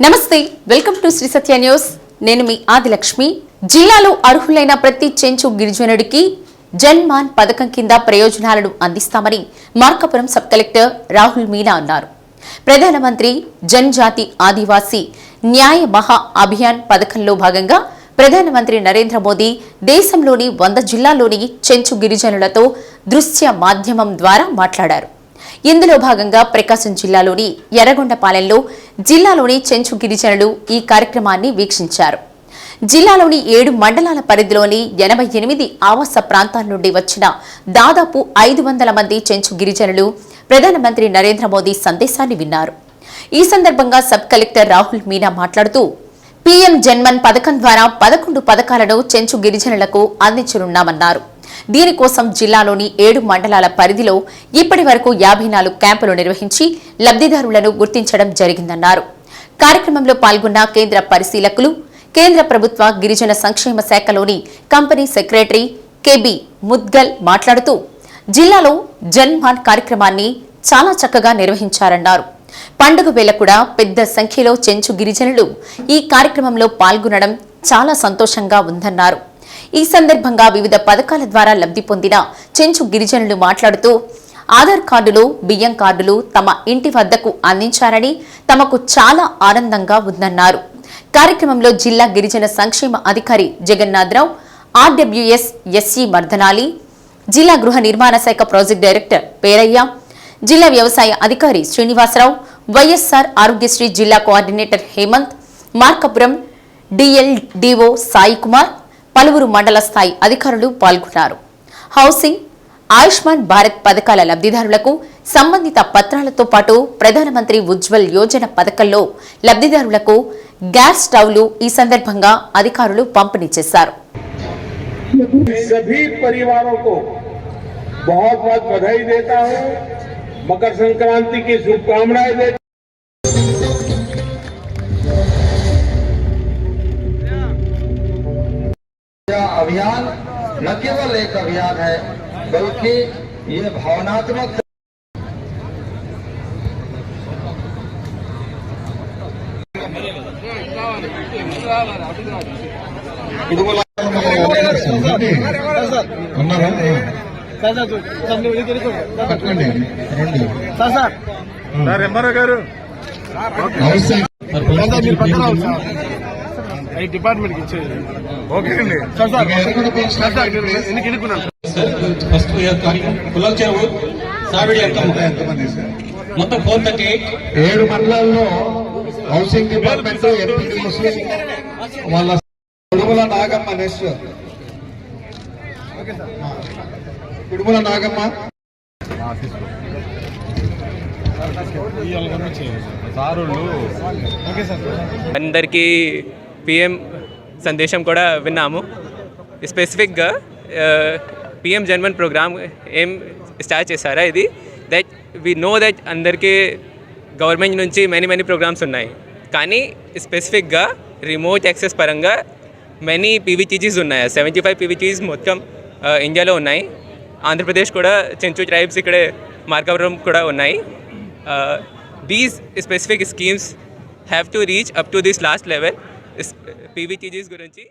నమస్తే, welcome to Sri Satya news. నేను మీ ఆదిలక్ష్మి. జిల్లాలో అర్హులైన ప్రతి చెంచు గిరిజనుడికి జన్మాన్ పథకం కింద ప్రయోజనాలను అందిస్తామని మార్కాపురం సబ్ కలెక్టర్ రాహుల్ మీనా అన్నారు. ప్రధానమంత్రి జనజాతి ఆదివాసీ న్యాయ మహా అభియాన్ పథకంలో భాగంగా ప్రధానమంత్రి నరేంద్ర మోదీ దేశంలోని 100 జిల్లాల్లోని చెంచు గిరిజనులతో దృశ్య మాధ్యమం ద్వారా మాట్లాడారు. ఇందులో భాగంగా ప్రకాశం జిల్లాలోని ఎర్రగొండపాలెంలో జిల్లాలోని చెంచు గిరిజనులు ఈ కార్యక్రమాన్ని వీక్షించారు. జిల్లాలోని 7 మండలాల పరిధిలోని 88 ఆవాస ప్రాంతాల నుండి వచ్చిన దాదాపు 500 మంది చెంచు గిరిజనులు ప్రధానమంత్రి నరేంద్ర మోదీ సందేశాన్ని విన్నారు. ఈ సందర్భంగా సబ్ కలెక్టర్ రాహుల్ మీనా మాట్లాడుతూ పీఎం జన్మన్ పథకం ద్వారా 11 పథకాలను చెంచు గిరిజనులకు అందించనున్నామన్నారు. దీనికోసం జిల్లాలోని 7 మండలాల పరిధిలో ఇప్పటి వరకు 54 క్యాంపులు నిర్వహించి లబ్ధిదారులను గుర్తించడం జరిగిందన్నారు. కార్యక్రమంలో పాల్గొన్న కేంద్ర పరిశీలకులు, కేంద్ర ప్రభుత్వ గిరిజన సంక్షేమ శాఖలోని కంపెనీ సెక్రటరీ కెబి ముద్గల్ మాట్లాడుతూ జిల్లాలో జన్మాన్ కార్యక్రమాన్ని చాలా చక్కగా నిర్వహించారన్నారు. పండుగ వేళ కూడా పెద్ద సంఖ్యలో చెంచు గిరిజనులు ఈ కార్యక్రమంలో పాల్గొనడం చాలా సంతోషంగా ఉందన్నారు. ఈ సందర్భంగా వివిధ పథకాల ద్వారా లబ్ధి పొందిన చెంచు గిరిజనులు మాట్లాడుతూ ఆధార్ కార్డులు, బియ్యం కార్డులు తమ ఇంటి వద్దకు అందించారని తమకు చాలా ఆనందంగా ఉందన్నారు. కార్యక్రమంలో జిల్లా గిరిజన సంక్షేమ అధికారి జగన్నాథరావు, ఆర్డబ్ల్యూఎస్ ఎస్సీ మర్దనాలి, జిల్లా గృహ నిర్మాణ శాఖ ప్రాజెక్ట్ డైరెక్టర్ పేరయ్య, జిల్లా వ్యవసాయ అధికారి శ్రీనివాసరావు, వైఎస్ఆర్ ఆరోగ్యశ్రీ జిల్లా కోఆర్డినేటర్ హేమంత్, మార్కాపురం డిఎల్డిఓ సాయి కుమార్, పలువురు మండల స్థాయి అధికారులు పాల్గొన్నారు. హౌసింగ్, ఆయుష్మాన్ భారత్ పథకాల లబ్ధిదారులకు సంబంధిత పత్రాలతో పాటు ప్రధానమంత్రి ఉజ్వల్ యోజన పథకంలో లబ్ధిదారులకు గ్యాస్ స్టవ్లు ఈ సందర్భంగా అధికారులు పంపిణీ చేశారు. मकर संक्रांति की शुभकामनाएं देते अभियान न केवल एक अभियान है बल्कि ये भावनात्मक డిపార్ట్మెంట్ ఫస్ట్ కులంచెరువు సావిడి మొత్తం 438 7 మండలాల్లో హౌసింగ్ డిపార్ట్మెంట్ ఎంపీడీఓస్ వాళ్ళ కుడుముల నాగమ్మ నెక్స్ట్ కుడుముల నాగమ్మ అందరికీ పిఎం సందేశం కూడా విన్నాము. స్పెసిఫిక్గా పిఎం జన్మన్ ప్రోగ్రామ్ ఏం స్టార్ట్ చేశారా ఇది దట్ వి నో దట్ అందరికీ గవర్నమెంట్ నుంచి మెనీ ప్రోగ్రామ్స్ ఉన్నాయి, కానీ స్పెసిఫిక్గా రిమోట్ యాక్సెస్ పరంగా మెనీ పీవీటీజీస్ ఉన్నాయి. 75 పీవీటీజీస్ మొత్తం ఇండియాలో ఉన్నాయి. ఆంధ్రప్రదేశ్ కూడా చెంచు ట్రైబ్స్ ఇక్కడే మార్కాపురం కూడా ఉన్నాయి. These specific schemes have to reach up to this last level. PVTGs గురించి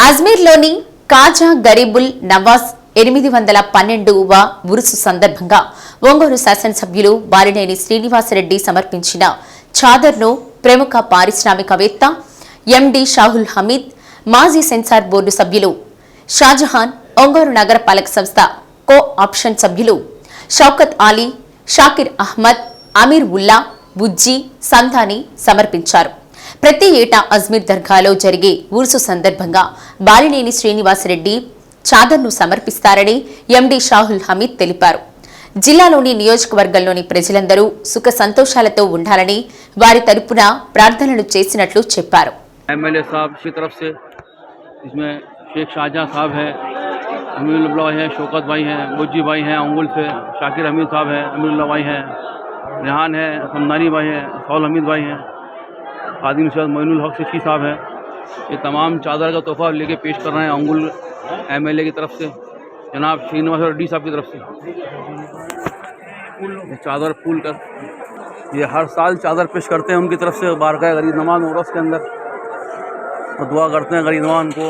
అజ్మీర్లోని కాజా గరీబుల్ నవాజ్ 812వ ఉరుసు సందర్భంగా ఒంగోలు శాసనసభ్యులు బాలినేని శ్రీనివాసరెడ్డి సమర్పించిన చాదర్ను ప్రముఖ పారిశ్రామికవేత్త ఎండి షాహుల్ హమీద్, మాజీ సెన్సార్ బోర్డు సభ్యులు షాజహాన్, ఒంగోలు నగరపాలక సంస్థ కో ఆప్షన్ సభ్యులు షౌకత్ ఆలీ, షాకిర్ అహ్మద్, అమీర్ ఉల్లా, బుజ్జి, సంధాని సమర్పించారు. ప్రతి ఏటా అజ్మీర్ దర్గాలో జరిగే ఊర్సు సందర్భంగా బాలినేని శ్రీనివాసరెడ్డి చాదర్ను సమర్పిస్తారని ఎండి షాహుల్ హమీద్ తెలిపారు. జిల్లాలోని నియోజకవర్గంలోని ప్రజలందరూ సుఖ సంతోషాలతో ఉండాలని వారి తరపున ప్రార్థనలు చేసినట్లు చెప్పారు. एमएलए साहब की तरफ से इसमें शेख शाहजहां साहब हैं, अमीरुल्लाह भाई हैं, शौकत भाई हैं, बुज्जी भाई हैं, अंगुल से शाकिर हमीद साहब हैं, अमीरुल्लाह भाई हैं, रेहान है, समदानी भाई हैं, सौल हमीद भाई हैं, खादिम सैयद मोइनुल हक सिक्की साहब हैं। ये तमाम चादर का तोहफा लेके पेश कर रहे हैं अंगुल एमएलए की तरफ से, जनाब श्रीनिवास रेड्डी साहब की तरफ से चादर फूल का ये हर साल चादर पेश करते हैं उनकी तरफ से बारगाह गरीब नवाज उर्स के अंदर, और दुआ करते हैं गरीब नवाज को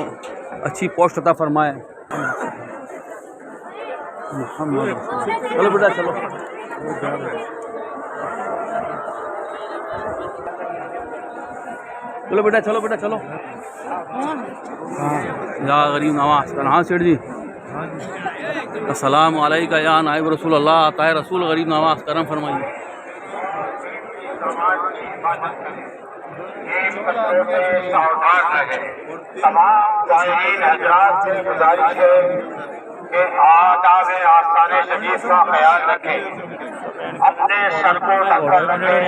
अच्छी पोस्ट अता फरमाए। चलो बेटा चलो, चलो बेटा चलो बेटा चलो। या गरीब नवाज हाँ सेठ जी, अस्सलाम वालेकुम या नाइब रसूल अल्लाह, ताए रसूल गरीब नवाज करम फरमाइए। सावधान रहे। तमाम ज़ायरीन हज़रात से गुजारिश है कि आदाब आस्ताने शरीफ का ख्याल रखें, अपने सर को ढककर रखें,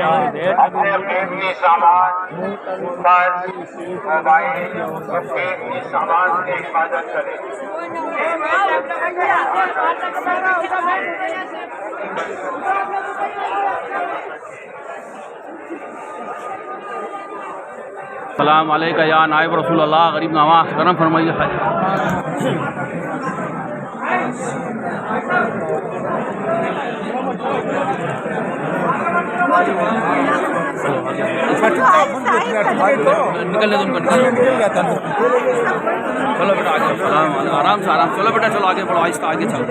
अपने कीमती सामान पर मोबाइल और कीमती सामान की हिफाजत करें। सलाम अलैका या नाइब रसूल अल्लाह, गरीब नवाज करम फरमाइए। निकलने दो, चलो बेटा आगे, आराम से चलो बेटा चलो आगे बढ़ो, आहिस्ता आगे चलो।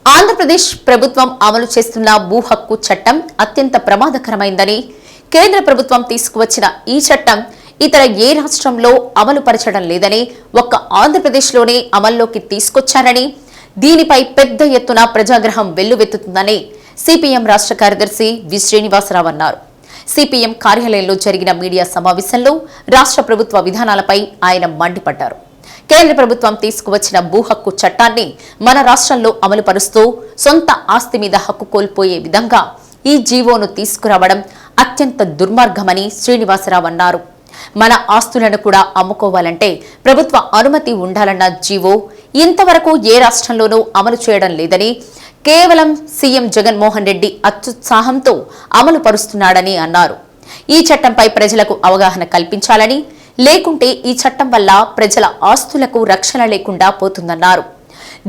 ఆంధ్రప్రదేశ్ ప్రభుత్వం అమలు చేస్తున్న భూ హక్కు చట్టం అత్యంత ప్రమాదకరమైందని, కేంద్ర ప్రభుత్వం తీసుకువచ్చిన ఈ చట్టం ఇతర ఏ రాష్ట్రంలో అమలు పరచడం లేదని, ఒక్క ఆంధ్రప్రదేశ్లోనే అమల్లోకి తీసుకొచ్చారని, దీనిపై పెద్ద ఎత్తున ప్రజాగ్రహం వెల్లువెత్తుతుందని సిపిఎం రాష్ట్ర కార్యదర్శి వి శ్రీనివాసరావు అన్నారు. సిపిఎం కార్యాలయంలో జరిగిన మీడియా సమావేశంలో రాష్ట్ర ప్రభుత్వ విధానాలపై ఆయన మండిపడ్డారు. కేంద్ర ప్రభుత్వం తీసుకువచ్చిన భూ హక్కు చట్టాన్ని మన రాష్ట్రంలో అమలు పరుస్తూ సొంత ఆస్తి మీద హక్కు కోల్పోయే విధంగా ఈ జీవోను తీసుకురావడం అత్యంత దుర్మార్గమని శ్రీనివాసరావు అన్నారు. మన ఆస్తులను కూడా అమ్ముకోవాలంటే ప్రభుత్వ అనుమతి ఉండాలన్న జీవో ఇంతవరకు ఏ రాష్ట్రంలోనూ అమలు చేయడం లేదని, కేవలం సీఎం జగన్మోహన్ రెడ్డి అత్యుత్సాహంతో అమలు పరుస్తున్నాడని అన్నారు. ఈ చట్టంపై ప్రజలకు అవగాహన కల్పించాలని, లేకుంటే ఈ చట్టం వల్ల ప్రజల ఆస్తులకు రక్షణ లేకుండా పోతుందన్నారు.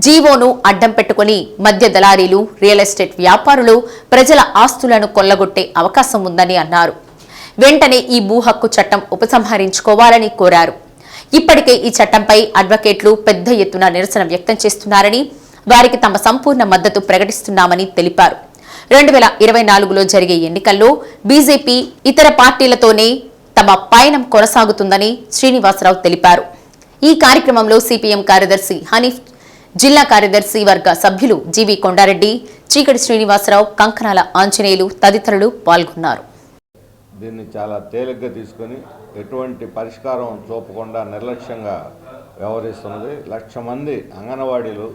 జీవోను అడ్డం పెట్టుకుని మద్య దళారీలు, రియల్ ఎస్టేట్ వ్యాపారులు ప్రజల ఆస్తులను కొల్లగొట్టే అవకాశం ఉందని అన్నారు. వెంటనే ఈ భూ హక్కు చట్టం ఉపసంహరించుకోవాలని కోరారు. ఇప్పటికే ఈ చట్టంపై అడ్వకేట్లు పెద్ద ఎత్తున నిరసన వ్యక్తం చేస్తున్నారని, వారికి తమ సంపూర్ణ మద్దతు ప్రకటిస్తున్నామని తెలిపారు. 2024లో జరిగే ఎన్నికల్లో బీజేపీ ఇతర పార్టీలతోనే తమ పయనం కొనసాగుతుందని శ్రీనివాసరావు తెలిపారు. ఈ కార్యక్రమంలో సిపిఎం కార్యదర్శి హనీఫ్, జిల్లా కార్యదర్శి వర్గ సభ్యులు జీవి కొండారెడ్డి, చీకటి శ్రీనివాసరావు, కంకనాల ఆంజనేయులు తదితరులు పాల్గొన్నారు. దీన్ని చాలా తేలిగ్గా తీసుకొని ఎటువంటి పరిష్కారం చూపకుండా నిర్లక్ష్యంగా వ్యవహరిస్తున్నది. 1,00,000 మంది అంగన్వాడీలు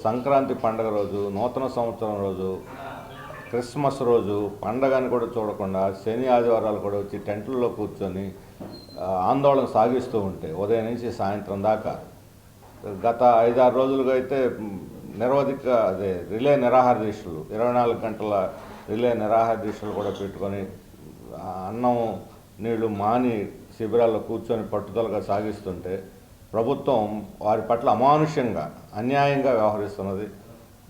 సంక్రాంతి పండుగ రోజు, నూతన సంవత్సరం రోజు, క్రిస్మస్ రోజు పండగని కూడా చూడకుండా శని ఆదివారాలు కూడా వచ్చి టెంట్లలో కూర్చొని ఆందోళన సాగిస్తూ ఉంటే ఉదయం నుంచి సాయంత్రం దాకా గత 5-6 రోజులుగా అయితే నిరవధిక రిలే నిరాహార దీక్షలు, 24 గంటల రిలే నిరాహార దీక్షలు కూడా పెట్టుకొని అన్నం నీళ్లు మాని శిబిరాల్లో కూర్చొని పట్టుదలగా సాగిస్తుంటే ప్రభుత్వం వారి పట్ల అమానుష్యంగా అన్యాయంగా వ్యవహరిస్తున్నది.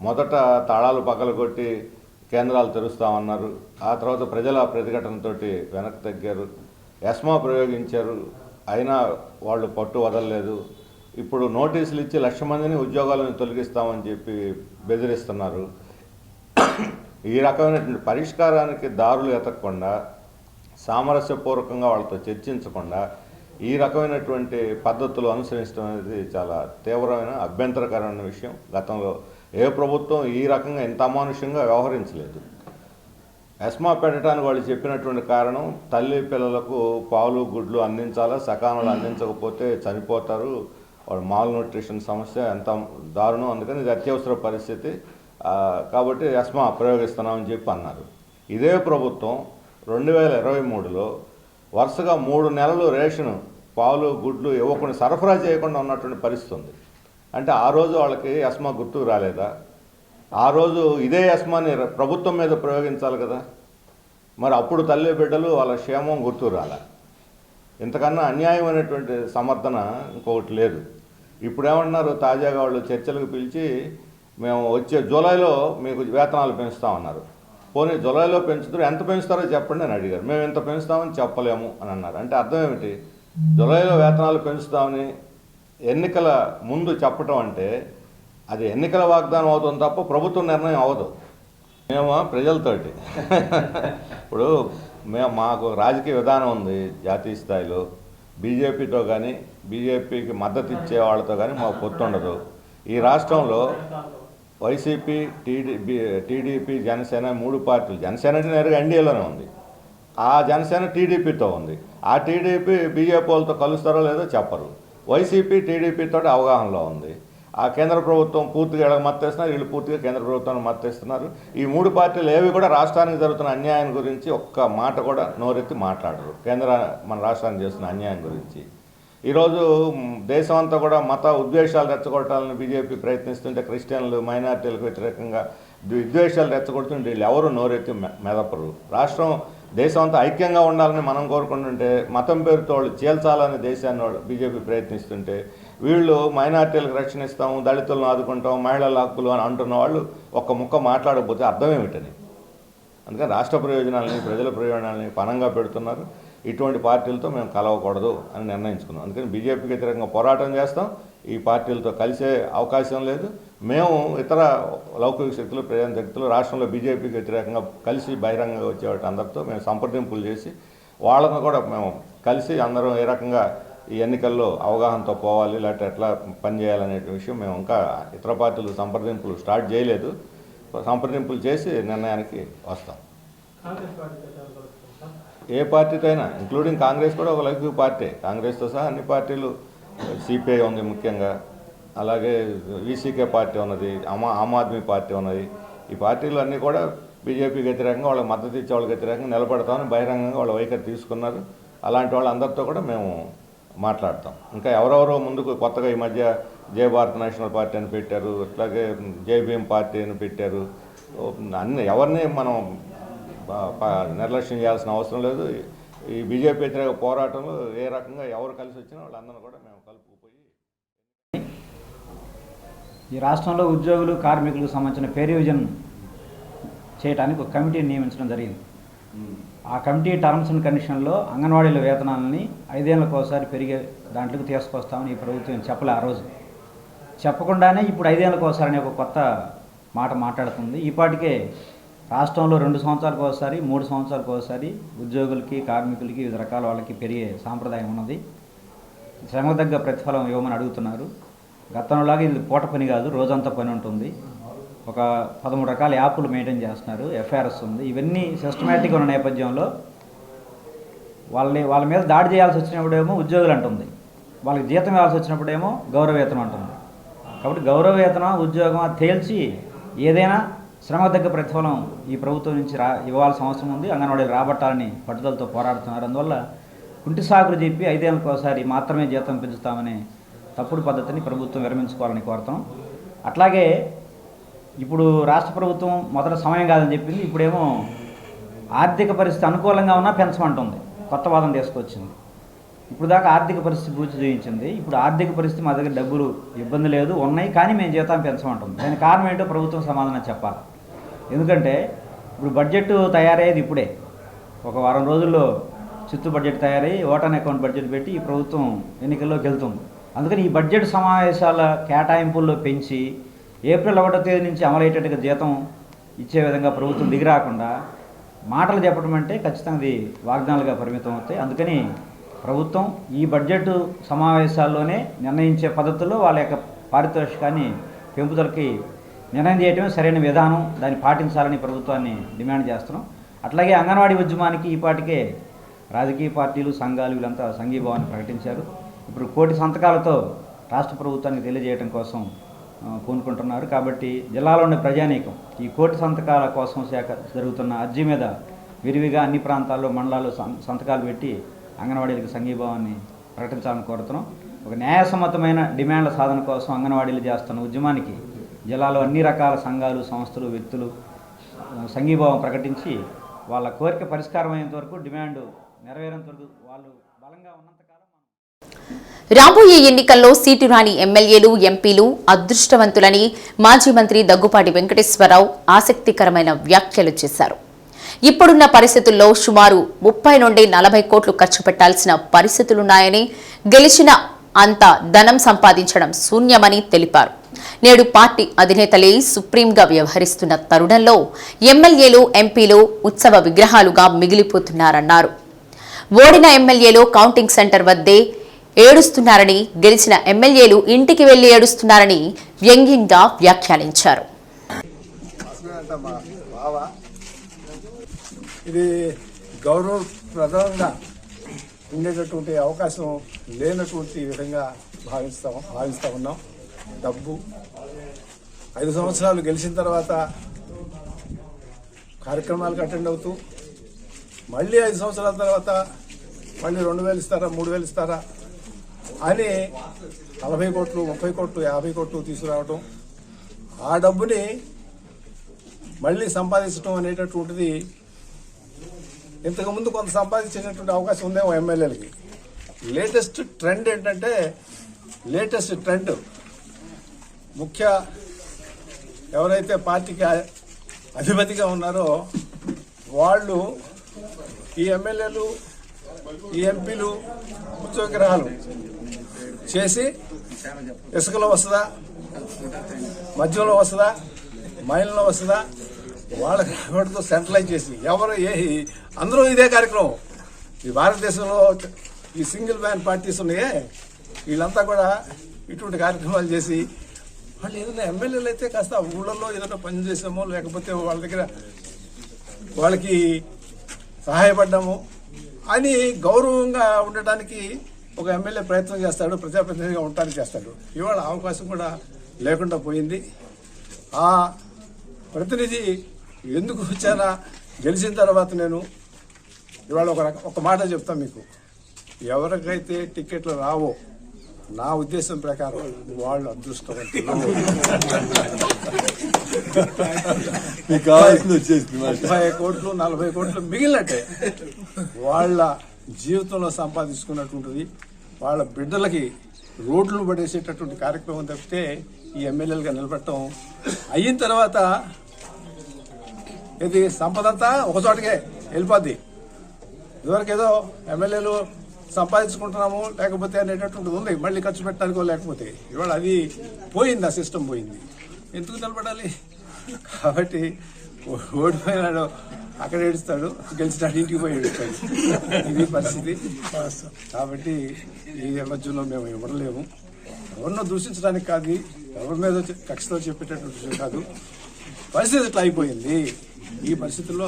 మొదట తాళాలు పగలగొట్టి కేంద్రాలు తెరుస్తామన్నారు. ఆ తర్వాత ప్రజల ప్రతిఘటనతో వెనక్కి తగ్గారు. ఎస్మా ప్రయోగించారు, అయినా వాళ్ళు పట్టు వదలలేదు. ఇప్పుడు నోటీసులు ఇచ్చి 1,00,000 మందిని ఉద్యోగాలను తొలగిస్తామని చెప్పి బెదిరిస్తున్నారు. ఈ రకమైనటువంటి పరిష్కారానికి దారులు ఎతకకుండా, సామరస్యపూర్వకంగా వాళ్ళతో చర్చించకుండా ఈ రకమైనటువంటి పద్ధతులు అనుసరించడం అనేది చాలా తీవ్రమైన అభ్యంతరకరమైన విషయం. గతంలో ఏ ప్రభుత్వం ఈ రకంగా ఇంత అమానుష్యంగా వ్యవహరించలేదు. ఎస్మా పెట్టడానికి వాళ్ళు చెప్పినటువంటి కారణం తల్లి పిల్లలకు పాలు గుడ్లు అందించాలా, సకాలంలో అందించకపోతే చనిపోతారు, వాళ్ళు మాల్ న్యూట్రిషన్ సమస్య ఎంత దారుణం, అందుకని ఇది అత్యవసర పరిస్థితి కాబట్టి ఎస్మా ప్రయోగిస్తున్నామని చెప్పి అన్నారు. ఇదే ప్రభుత్వం 2023లో వరుసగా 3 నెలలు రేషన్ పాలు గుడ్లు ఇవ్వకుండా సరఫరా చేయకుండా ఉన్నటువంటి పరిస్థితి ఉంది. అంటే ఆ రోజు వాళ్ళకి ఎస్మా గుర్తుకు రాలేదా? ఆ రోజు ఇదే ఎస్మాని ప్రభుత్వం మీద ప్రయోగించాలి కదా. మరి అప్పుడు తల్లి బిడ్డలు వాళ్ళ క్షేమం గుర్తుకు రాలే. ఇంతకన్నా అన్యాయమైనటువంటి సమర్థన ఇంకొకటి లేదు. ఇప్పుడు ఏమన్నారు, తాజాగా వాళ్ళు చర్చలకు పిలిచి మేము వచ్చే జూలైలో మీకు వేతనాలు పెంచుతామన్నారు. పోనీ జూలైలో పెంచుతారు, ఎంత పెంచుతారో చెప్పండి అని అడిగారు. మేము ఎంత పెంచుతామని చెప్పలేము అని అన్నారు. అంటే అర్థం ఏమిటి? జూలైలో వేతనాలు పెంచుతామని ఎన్నికల ముందు చెప్పటం అంటే అది ఎన్నికల వాగ్దానం అవుతుంది తప్ప ప్రభుత్వ నిర్ణయం అవ్వదు. మేము ప్రజలతోటి ఇప్పుడు మాకు రాజకీయ విధానం ఉంది జాతీయ స్థాయిలో. బీజేపీతో కానీ బీజేపీకి మద్దతు ఇచ్చే వాళ్ళతో కానీ మాకు పొత్తుండదు. ఈ రాష్ట్రంలో వైసీపీ, టీడీపీ, జనసేన 3 పార్టీలు. జనసేన అంటే నేరుగా ఎన్డీఏలోనే ఉంది. ఆ జనసేన టీడీపీతో ఉంది. ఆ టీడీపీ బీజేపీ వాళ్ళతో కలుస్తారో లేదో చెప్పరు. వైసీపీ టీడీపీతో అవగాహనలో ఉంది. ఆ కేంద్ర ప్రభుత్వం పూర్తిగా వీళ్ళకి మద్దతిస్తున్నారు, వీళ్ళు పూర్తిగా కేంద్ర ప్రభుత్వాన్ని మద్దతిస్తున్నారు. ఈ 3 పార్టీలు ఏవి కూడా రాష్ట్రానికి జరుగుతున్న అన్యాయం గురించి ఒక్క మాట కూడా నోరెత్తి మాట్లాడరు. మన రాష్ట్రానికి చేస్తున్న అన్యాయం గురించి. ఈరోజు దేశం అంతా కూడా మత ఉద్వేషాలు రెచ్చగొట్టాలని బీజేపీ ప్రయత్నిస్తుంటే, క్రిస్టియన్లు, మైనార్టీలకు వ్యతిరేకంగా విద్వేషాలు రెచ్చగొడుతుంటే వీళ్ళు ఎవరు నోరెత్తి మెదపరు. దేశం అంతా ఐక్యంగా ఉండాలని మనం కోరుకుంటుంటే, మతం పేరుతో వాళ్ళు చీల్చాలని దేశాన్ని వాళ్ళు బీజేపీ ప్రయత్నిస్తుంటే, వీళ్ళు మైనార్టీలకు రక్షణ ఇస్తాము, దళితులను ఆదుకుంటాం, మహిళల హక్కులు అని అంటున్న వాళ్ళు ఒక్క ముక్క మాట్లాడకపోతే అర్థం ఏమిటని. అందుకని రాష్ట్ర ప్రయోజనాలని, ప్రజల ప్రయోజనాలని పణంగా పెడుతున్నారు. ఇటువంటి పార్టీలతో మేము కలవకూడదు అని నిర్ణయించుకున్నాం. అందుకని బీజేపీకి వ్యతిరేకంగా పోరాటం చేస్తాం. ఈ పార్టీలతో కలిసే అవకాశం లేదు. మేము ఇతర లౌకిక శక్తులు, ప్రజా శక్తులు రాష్ట్రంలో బీజేపీకి వ్యతిరేకంగా కలిసి బహిరంగంగా వచ్చేవాటి అందరితో మేము సంప్రదింపులు చేసి వాళ్ళను కూడా మేము కలిసి అందరం ఏ రకంగా ఈ ఎన్నికల్లో అవగాహనతో పోవాలి, లేకపోతే ఎట్లా పనిచేయాలనే విషయం మేము ఇంకా ఇతర పార్టీలు సంప్రదింపులు స్టార్ట్ చేయలేదు. సంప్రదింపులు చేసి నిర్ణయానికి వస్తాం. ఏ పార్టీతో అయినా, ఇంక్లూడింగ్ కాంగ్రెస్ కూడా ఒక లౌకిక పార్టీ. కాంగ్రెస్తో సహా అన్ని పార్టీలు, సిపిఐ ఉంది ముఖ్యంగా, అలాగే వీసీకే పార్టీ ఉన్నది, ఆమ్ ఆద్మీ పార్టీ ఉన్నది. ఈ పార్టీలు అన్నీ కూడా బీజేపీకి వ్యతిరేకంగా, వాళ్ళకి మద్దతు ఇచ్చే వాళ్ళకి వ్యతిరేకంగా నిలబడతామని బహిరంగంగా వాళ్ళ వైఖరి తీసుకున్నారు. అలాంటి వాళ్ళందరితో కూడా మేము మాట్లాడతాం. ఇంకా ఎవరెవరో ముందుకు కొత్తగా ఈ మధ్య జై భారత్ నేషనల్ పార్టీ అని పెట్టారు, అట్లాగే జై భీమ్ పార్టీ అని పెట్టారు. ఎవరిని మనం నిర్లక్ష్యం చేయాల్సిన అవసరం లేదు. ఈ బీజేపీ వ్యతిరేక పోరాటంలో ఏ రకంగా ఎవరు కలిసి వచ్చినా వాళ్ళందరూ కూడా మేము కలుపుకుపోయి ఈ రాష్ట్రంలో ఉద్యోగులు, కార్మికులకు సంబంధించిన పే రివిజన్ చేయడానికి ఒక కమిటీని నియమించడం జరిగింది. ఆ కమిటీ టర్మ్స్ అండ్ కండిషన్లో అంగన్వాడీల వేతనాలని 5 ఏళ్ళకు ఒకసారి పెరిగే దాంట్లోకి తీసుకొస్తామని ఈ ప్రభుత్వం చెప్పలే. ఆ రోజు చెప్పకుండానే ఇప్పుడు 5 ఏళ్ళకు ఒకసారి అనే ఒక కొత్త మాట మాట్లాడుతుంది. ఈపాటికే రాష్ట్రంలో 2 సంవత్సరాలకు ఒకసారి, 3 సంవత్సరాలకు ఒకసారి ఉద్యోగులకి, కార్మికులకి, వివిధ రకాల వాళ్ళకి పెరిగే సాంప్రదాయం ఉన్నది. శ్రమకు తగ్గ ప్రతిఫలం ఇవ్వమని అడుగుతున్నారు. గతంలోలాగా ఇది పూట పని కాదు, రోజంతా పని ఉంటుంది. ఒక 13 రకాల యాప్లు మెయింటైన్ చేస్తున్నారు, ఎఫ్ఐఆర్ఎస్ ఉంది. ఇవన్నీ సిస్టమేటిక్గా ఉన్న నేపథ్యంలో వాళ్ళ మీద దాడి చేయాల్సి వచ్చినప్పుడేమో ఉద్యోగులు అంటుంది, వాళ్ళకి జీతం ఇవ్వాల్సి వచ్చినప్పుడేమో గౌరవ వేతనం అంటుంది. కాబట్టి గౌరవ వేతనం, ఉద్యోగం తేల్చి ఏదైనా శ్రమకు తగ్గ ప్రతిఫలం ఈ ప్రభుత్వం నుంచి ఇవ్వాల్సిన అవసరం ఉంది. అంగన్వాడీలు రాబట్టాలని పట్టుదలతో పోరాడుతున్నారు. అందువల్ల కుంటి సాకులు చెప్పి 5 ఏళ్ళకు ఒకసారి మాత్రమే జీతం పెంచుతామనే తప్పుడు పద్ధతిని ప్రభుత్వం విరమించుకోవాలని కోరుతాం. అట్లాగే ఇప్పుడు రాష్ట్ర ప్రభుత్వం మొదట సమయం కాదని చెప్పింది, ఇప్పుడేమో ఆర్థిక పరిస్థితి అనుకూలంగా ఉన్నా పెంచమంటుంది, కొత్త వాదన తీసుకొచ్చింది. ఇప్పుడు దాకా ఆర్థిక పరిస్థితి పూర్తి చూపించింది. ఇప్పుడు ఆర్థిక పరిస్థితి మా దగ్గర డబ్బులు ఇబ్బంది లేదు, ఉన్నాయి, కానీ మేము జీతం పెంచమంటుంది. దానికి కారణం ఏంటో ప్రభుత్వం సమాధానం చెప్పాలి. ఎందుకంటే ఇప్పుడు బడ్జెట్ తయారయ్యేది ఇప్పుడే, ఒక వారం రోజుల్లో చిత్తు బడ్జెట్ తయారయ్యి ఓటాన్ అకౌంట్ బడ్జెట్ పెట్టి ఈ ప్రభుత్వం ఎన్నికల్లోకి వెళ్తుంది. అందుకని ఈ బడ్జెట్ సమావేశాల కేటాయింపుల్లో పెంచి ఏప్రిల్ 1వ తేదీ నుంచి అమలయ్యేటట్టుగా జీతం ఇచ్చే విధంగా ప్రభుత్వం దిగిరాకుండా మాటలు చెప్పడం అంటే ఖచ్చితంగా ఇది వాగ్దానాలుగా పరిమితం అవుతాయి. అందుకని ప్రభుత్వం ఈ బడ్జెట్ సమావేశాల్లోనే నిర్ణయించే పద్ధతుల్లో వాళ్ళ యొక్క పారితోషికాన్ని పెంపుదలకి నిర్ణయం చేయడమే సరైన విధానం, దాన్ని పాటించాలని ప్రభుత్వాన్ని డిమాండ్ చేస్తున్నాం. అట్లాగే అంగన్వాడీ ఉద్యమానికి ఈపాటికే రాజకీయ పార్టీలు, సంఘాలు వీళ్ళంతా సంఘీభావాన్ని ప్రకటించారు. ఇప్పుడు 1 కోటి సంతకాలతో రాష్ట్ర ప్రభుత్వానికి తెలియజేయడం కోసం పూనుకుంటున్నారు. కాబట్టి జిల్లాలోని ప్రజానీకం ఈ 1 కోటి సంతకాల కోసం జరుగుతున్న అర్జీ మీద విరివిగా అన్ని ప్రాంతాల్లో, మండలాల్లో సంతకాలు పెట్టి అంగన్వాడీలకు సంఘీభావాన్ని ప్రకటించాలని కోరుతున్నాం. ఒక న్యాయసమ్మతమైన డిమాండ్ల సాధన కోసం అంగన్వాడీలు చేస్తున్న ఉద్యమానికి జిల్లాలో అన్ని రకాల సంఘాలు, సంస్థలు, వ్యక్తులు సంఘీభావం ప్రకటించి వాళ్ళ కోరిక పరిష్కారం అయ్యేంత వరకు, డిమాండ్ నెరవేరేంత వరకు వాళ్ళు బలంగా ఉన్నంతకాలం రాబోయే ఎన్నికల్లో సీటు రాని ఎమ్మెల్యేలు, ఎంపీలు అదృష్టవంతులని మాజీ మంత్రి దగ్గుపాటి వెంకటేశ్వరరావు ఆసక్తికరమైన వ్యాఖ్యలు చేశారు. ఇప్పుడున్న పరిస్థితుల్లో సుమారు 30 నుండి 40 కోట్లు ఖర్చు పెట్టాల్సిన పరిస్థితులున్నాయని, గెలిచిన అంత ధనం సంపాదించడం శూన్యమని తెలిపారు. నేడు పార్టీ అధినేతలే సుప్రీంగా వ్యవహరిస్తున్న తరుణంలో ఎమ్మెల్యేలు, ఎంపీలు ఉత్సవ విగ్రహాలుగా మిగిలిపోతున్నారన్నారు. ఓడిన ఎమ్మెల్యేలు కౌంటింగ్ సెంటర్ వద్దే ఏడుస్తున్నారని, గెలిచిన ఎమ్మెల్యేలు ఇంటికి వెళ్లి ఏడుస్తున్నారని వ్యంగ్యంగా వ్యాఖ్యానించారు. ఇది గౌరవప్రదంగా ఉండేటటువంటి అవకాశం లేనటువంటి విధంగా భావిస్తూ ఉన్నాం. డబ్బు 5 సంవత్సరాలు గెలిచిన తర్వాత కార్యక్రమాలకు అటెండ్ అవుతూ మళ్ళీ 5 సంవత్సరాల తర్వాత మళ్ళీ 2,000 ఇస్తారా, 3,000 ఇస్తారా అని 40 కోట్లు, 30 కోట్లు, 50 కోట్లు తీసుకురావటం, ఆ డబ్బుని మళ్ళీ సంపాదించడం అనేటటువంటిది ఇంతకుముందు కొంత సంపాదించేటటువంటి అవకాశం ఉందేమో ఎమ్మెల్యేలకి. లేటెస్ట్ ట్రెండ్ ఏంటంటే, ముఖ్య ఎవరైతే పార్టీకి అధిపతిగా ఉన్నారో వాళ్ళు ఈ ఎమ్మెల్యేలు, ఈ ఎంపీలు ఉత్సవగ్రహాలు చేసి ఇసుకలో వస్తుందా, మద్యంలో వస్తుందా, మైన్లో వస్తుందా, వాళ్ళతో సెంట్రలైజ్ చేసి అందరూ ఇదే కార్యక్రమం. ఈ భారతదేశంలో ఈ సింగిల్ మ్యాన్ పార్టీస్ ఉన్నాయే, వీళ్ళంతా కూడా ఇటువంటి కార్యక్రమాలు చేసి వాళ్ళు ఏదైనా ఎమ్మెల్యేలు అయితే కాస్త ఊళ్ళల్లో ఏదైనా పని చేసామో, లేకపోతే వాళ్ళ దగ్గర వాళ్ళకి సహాయపడ్డాము అని గౌరవంగా ఉండటానికి ఒక ఎమ్మెల్యే ప్రయత్నం చేస్తాడు, ప్రజాప్రతినిధిగా ఉండటానికి చేస్తాడు. ఇవాళ అవకాశం కూడా లేకుండా పోయింది. ఆ ప్రతినిధి ఎందుకు వచ్చానా, గెలిచిన తర్వాత నేను ఇవాళ ఒక మాట చెప్తాను మీకు. ఎవరికైతే టికెట్లు రావో నా ఉద్దేశం ప్రకారం వాళ్ళు అదృష్టవంతులు. 30 కోట్లు 40 కోట్లు మిగిలినట్టే వాళ్ళ జీవితంలో సంపాదించుకున్నటువంటిది వాళ్ళ బిడ్డలకి రోడ్లు పడేసేటటువంటి కార్యక్రమం తప్పితే ఈ ఎమ్మెల్యేలుగా నిలబడటం అయిన తర్వాత ఇది సంపదంతా ఒకచోటకే వెళ్ళిపోద్ది. ఇదివరకు ఏదో ఎమ్మెల్యేలు సంపాదించుకుంటున్నాము లేకపోతే అనేటటువంటిది ఉంది, మళ్ళీ ఖర్చు పెట్టడానికో లేకపోతే. ఇవాళ అది పోయింది, ఆ సిస్టమ్ పోయింది. ఎందుకు నిలబడాలి? కాబట్టి ఓడిపోయినాడు అక్కడ ఏడుస్తాడు, గెలిచినాడు ఇంటికి పోయి ఏడుస్తాడు. ఇది పరిస్థితి. కాబట్టి ఈ నేపథ్యంలో మేము ఇవ్వలేము. ఎవరినో దూషించడానికి కాదు, ఎవరి మీద కక్షతో చెప్పేటటువంటి విషయం కాదు. పరిస్థితి ఇట్లా అయిపోయింది. ఈ పరిస్థితుల్లో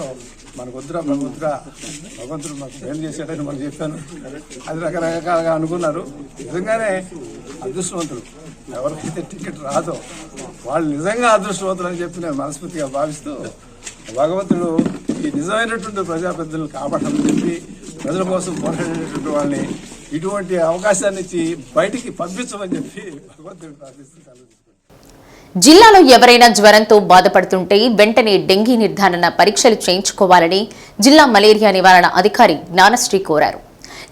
మనకు వద్దురా భగవంతుడు మాకు ఏం చేశాడని మనం చెప్పాను. అది రకరకాలుగా అనుకున్నారు. నిజంగానే అదృష్టవంతులు. ఎవరికైతే టికెట్ రాదో వాళ్ళు నిజంగా అదృష్టవంతులు అని చెప్పి నేను మనస్ఫూర్తిగా భావిస్తూ, భగవంతుడు ఈ నిజమైనటువంటి ప్రజాప్రతినిధులను కాపాడాలని చెప్పి ప్రజల కోసం పోరాడేటటువంటి వాళ్ళని ఇటువంటి అవకాశాన్ని ఇచ్చి బయటికి పంపించమని చెప్పి భగవంతుడు ప్రార్థిస్తున్నాను. జిల్లాలో ఎవరైనా జ్వరంతో బాధపడుతుంటే వెంటనే డెంగీ నిర్ధారణ పరీక్షలు చేయించుకోవాలని జిల్లా మలేరియా నివారణ అధికారి జ్ఞానశ్రీ కోరారు.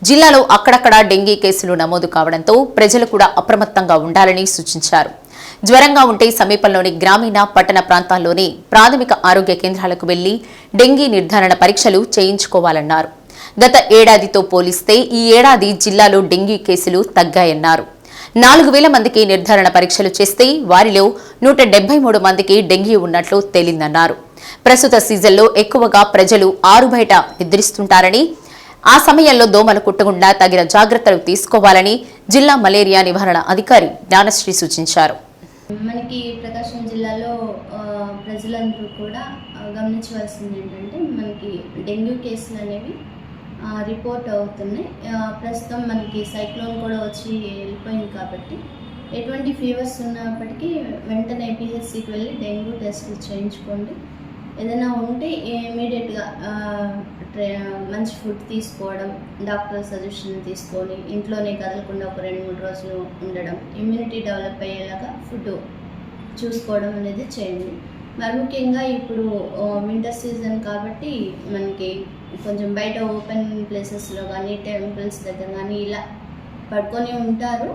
జిల్లాలో అక్కడక్కడా డెంగీ కేసులు నమోదు కావడంతో ప్రజలు కూడా అప్రమత్తంగా ఉండాలని సూచించారు. జ్వరంగా ఉంటే సమీపంలోని గ్రామీణ, పట్టణ ప్రాంతాల్లోని ప్రాథమిక ఆరోగ్య కేంద్రాలకు వెళ్లి డెంగీ నిర్ధారణ పరీక్షలు చేయించుకోవాలన్నారు. గత ఏడాదితో పోలిస్తే ఈ ఏడాది జిల్లాలో డెంగీ కేసులు తగ్గాయన్నారు. 4,000 మందికి నిర్ధారణ పరీక్షలు చేస్తే వారిలో 173 మందికి డెంగీ ఉన్నట్లు తేలిందన్నారు. ప్రస్తుత సీజన్లో ఎక్కువగా ప్రజలు ఆరుబయట నిద్రిస్తుంటారని, ఆ సమయంలో దోమలు కుట్టకుండా తగిన జాగ్రత్తలు తీసుకోవాలని జిల్లా మలేరియా నివారణ అధికారి జ్ఞానశ్రీ సూచించారు. మనకి ప్రకాశం జిల్లాలో ప్రజలందరూ కూడా గమనించవలసింది ఏంటంటే, మనకి డెంగ్యూ కేసులు అనేవి రిపోర్ట్ అవుతున్నాయి. ప్రస్తుతం మనకి సైక్లోన్ కూడా వచ్చి వెళ్ళిపోయింది కాబట్టి ఎటువంటి ఫీవర్స్ ఉన్నప్పటికీ వెంటనే పిహెచ్సికి వెళ్ళి డెంగ్యూ టెస్టులు చేయించుకోండి. ఏదైనా ఉంటే ఇమీడియట్గా మంచి ఫుడ్ తీసుకోవడం, డాక్టర్ సజెషన్ తీసుకొని ఇంట్లోనే కదలకుండా ఒక 2-3 రోజులు ఉండడం, ఇమ్యూనిటీ డెవలప్ అయ్యేలాగా ఫుడ్ చూసుకోవడం అనేది చేయండి. మరి ముఖ్యంగా ఇప్పుడు వింటర్ సీజన్ కాబట్టి మనకి కొంచెం బయట ఓపెన్ ప్లేసెస్లో కానీ టెంపుల్స్ దగ్గర కానీ ఇలా పడుకొని ఉంటారు.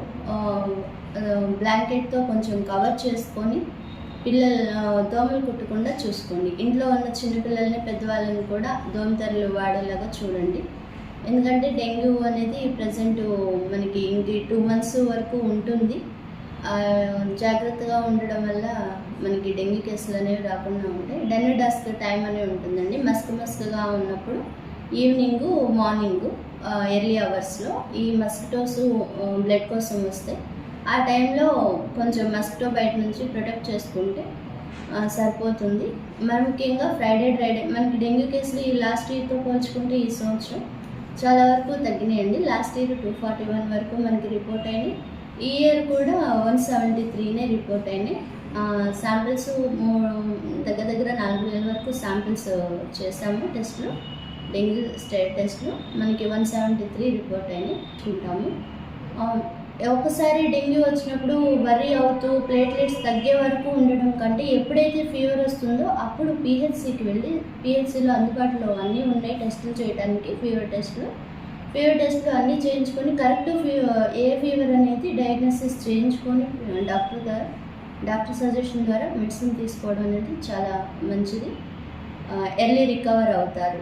బ్లాంకెట్తో కొంచెం కవర్ చేసుకొని దోమలు కుట్టకుండా చూసుకోండి. ఇంట్లో ఉన్న చిన్నపిల్లల్ని పెద్దవాళ్ళని కూడా దోమతెరలు వాడేలాగా చూడండి. ఎందుకంటే డెంగ్యూ అనేది ప్రజెంట్ మనకి ఇంక 2 months వరకు ఉంటుంది. జాగ్రత్తగా ఉండడం వల్ల మనకి డెంగ్యూ కేసులు అనేవి రాకుండా ఉంటాయి. డన్ డస్క్ టైం అనేవి ఉంటుందండి. మస్క్గా ఉన్నప్పుడు ఈవినింగు మార్నింగు ఎర్లీ అవర్స్లో ఈ మస్కిటోస్ బ్లడ్ కోసం వస్తాయి. ఆ టైంలో కొంచెం మస్కిటో బయట నుంచి ప్రొటెక్ట్ చేసుకుంటే సరిపోతుంది. మరి ముఖ్యంగా ఫ్రైడే మనకి డెంగ్యూ కేసులు ఈ లాస్ట్ ఇయర్తో పోల్చుకుంటే ఈ సంవత్సరం చాలా వరకు తగ్గినాయండి. లాస్ట్ ఇయర్ 241 వరకు మనకి రిపోర్ట్ అయినాయి. ఈ ఇయర్ కూడా 173 రిపోర్ట్ అయినాయి. శాంపిల్స్ దగ్గర 4,000 వరకు శాంపిల్స్ చేసాము టెస్ట్లో, డెంగ్యూ టెస్ట్లో. మనకి 173 రిపోర్ట్ అయినాయి చూంటాము. ఒకసారి డెంగ్యూ వచ్చినప్పుడు వరి అవుతూ ప్లేట్లెట్స్ తగ్గే వరకు ఉండడం కంటే ఎప్పుడైతే ఫీవర్ వస్తుందో అప్పుడు పిహెచ్సికి వెళ్ళి, పిహెచ్సిలో అందుబాటులో అన్నీ ఉన్నాయి టెస్టులు చేయడానికి. ఫీవర్ టెస్టులు అన్నీ చేయించుకొని కరెక్ట్ ఏ ఫీవర్ అనేది డయాగ్నోసిస్ చేయించుకొని డాక్టర్ సజెషన్ ద్వారా మెడిసిన్ తీసుకోవడం అనేది చాలా మంచిది. ఎర్లీ రికవర్ అవుతారు.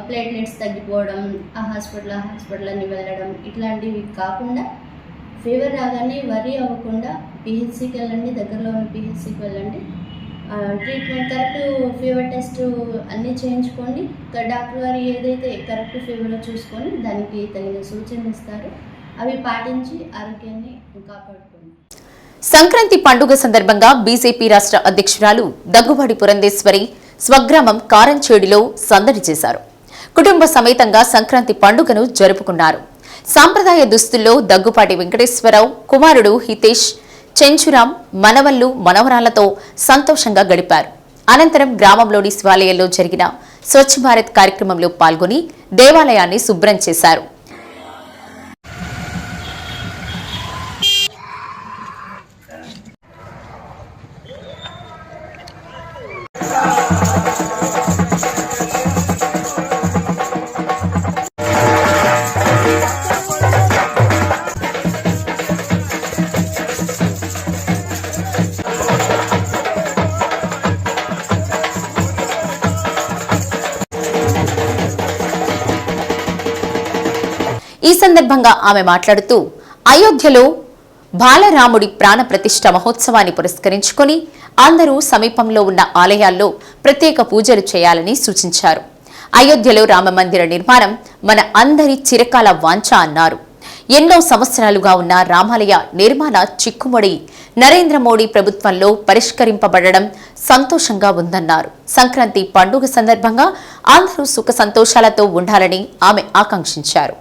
ప్లేట్లెట్స్ తగ్గిపోవడం, ఆ హాస్పిటల్ అని వెళ్ళడం ఇట్లాంటివి కాకుండా ఫీవర్ రాగానే వరి అవ్వకుండా పిహెచ్సికి వెళ్ళండి, దగ్గరలో ఉన్న పిహెచ్సికి వెళ్ళండి. ట్రీట్మెంట్ కరెక్ట్ ఫీవర్ టెస్ట్ అన్నీ చేయించుకోండి. డాక్టర్ గారు ఏదైతే కరెక్ట్ ఫీవర్లో చూసుకొని దానికి తగిన సూచనలు ఇస్తారు, అవి పాటించి ఆరోగ్యాన్ని కాపాడుకోండి. సంక్రాంతి పండుగ సందర్భంగా బీజేపీ రాష్ట్ర అధ్యక్షురాలు దగ్గుబాటి పురంధేశ్వరి స్వగ్రామం కారంచేడులో సందడి చేశారు. కుటుంబ సమేతంగా సంక్రాంతి పండుగను జరుపుకున్నారు. సాంప్రదాయ దుస్తుల్లో దగ్గుపాటి వెంకటేశ్వరరావు కుమారుడు హితేష్, చెంచురాం మనవళ్లు మనవరాలతో సంతోషంగా గడిపారు. అనంతరం గ్రామంలోని శివాలయంలో జరిగిన స్వచ్ఛ భారత్ కార్యక్రమంలో పాల్గొని దేవాలయాన్ని శుభ్రం చేశారు. ఈ సందర్భంగా ఆమె మాట్లాడుతూ అయోధ్యలో బాలరాముడి ప్రాణ ప్రతిష్ఠ మహోత్సవాన్ని పురస్కరించుకొని అందరూ సమీపంలో ఉన్న ఆలయాల్లో ప్రత్యేక పూజలు చేయాలని సూచించారు. అయోధ్యలో రామమందిర నిర్మాణం మన అందరి చిరకాల వాంఛ అన్నారు. ఎన్నో సంవత్సరాలుగా ఉన్న రామాలయ నిర్మాణ చిక్కుముడి నరేంద్ర మోడీ ప్రభుత్వంలో పరిష్కరింపబడడం సంతోషంగా ఉందన్నారు. సంక్రాంతి పండుగ సందర్భంగా అందరూ సుఖ సంతోషాలతో ఉండాలని ఆమె ఆకాంక్షించారు.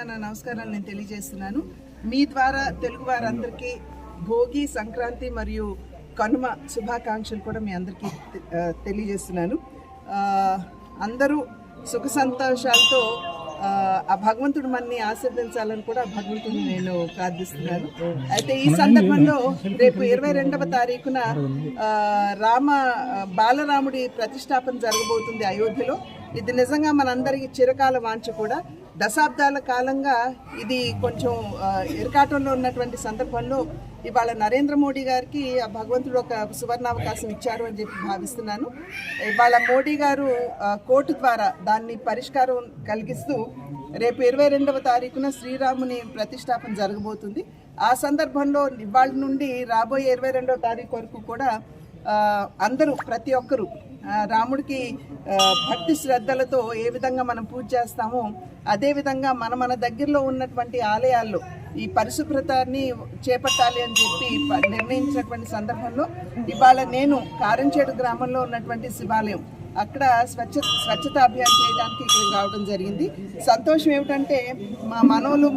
నా నమస్కారాలు నేను తెలియజేస్తున్నాను. మీ ద్వారా తెలుగు వారందరికీ భోగి, సంక్రాంతి మరియు కనుమ శుభాకాంక్షలు కూడా మీ అందరికీ తెలియజేస్తున్నాను. అందరూ సుఖ సంతోషాలతో ఆ భగవంతుడు మనని ఆశీర్వదించాలని కూడా భగవంతుడిని నేను ప్రార్థిస్తున్నాను. అయితే ఈ సందర్భంలో రేపు 22వ తారీఖున బాలరాముడి ప్రతిష్టాపన జరగబోతుంది అయోధ్యలో. ఇది నిజంగా మనందరికీ చిరకాల వాంఛ కూడా. దశాబ్దాల కాలంగా ఇది కొంచెం ఇరకాటంలో ఉన్నటువంటి సందర్భంలో ఇవాళ నరేంద్ర మోడీ గారికి ఆ భగవంతుడు ఒక సువర్ణావకాశం ఇచ్చారు అని చెప్పి భావిస్తున్నాను. ఇవాళ మోడీ గారు కోర్టు ద్వారా దాన్ని పరిష్కారం కలిగిస్తూ రేపు 22వ తారీఖున శ్రీరాముని ప్రతిష్టాపన జరగబోతుంది. ఆ సందర్భంలో ఇవాళ నుండి రాబోయే 22వ తారీఖు వరకు కూడా అందరూ ప్రతి ఒక్కరూ రాముడికి భక్తి శ్రద్ధలతో ఏ విధంగా మనం పూజ చేస్తామో అదేవిధంగా మన దగ్గరలో ఉన్నటువంటి ఆలయాల్లో ఈ పరిశుభ్రతని చేపట్టాలి అని చెప్పి నిర్ణయించినటువంటి సందర్భంలో ఇవాళ నేను కారంచేడు గ్రామంలో ఉన్నటువంటి శివాలయం అక్కడ స్వచ్ఛత అభియాన్ చేయడానికి ఇక్కడికి రావడం జరిగింది. సంతోషం ఏమిటంటే మా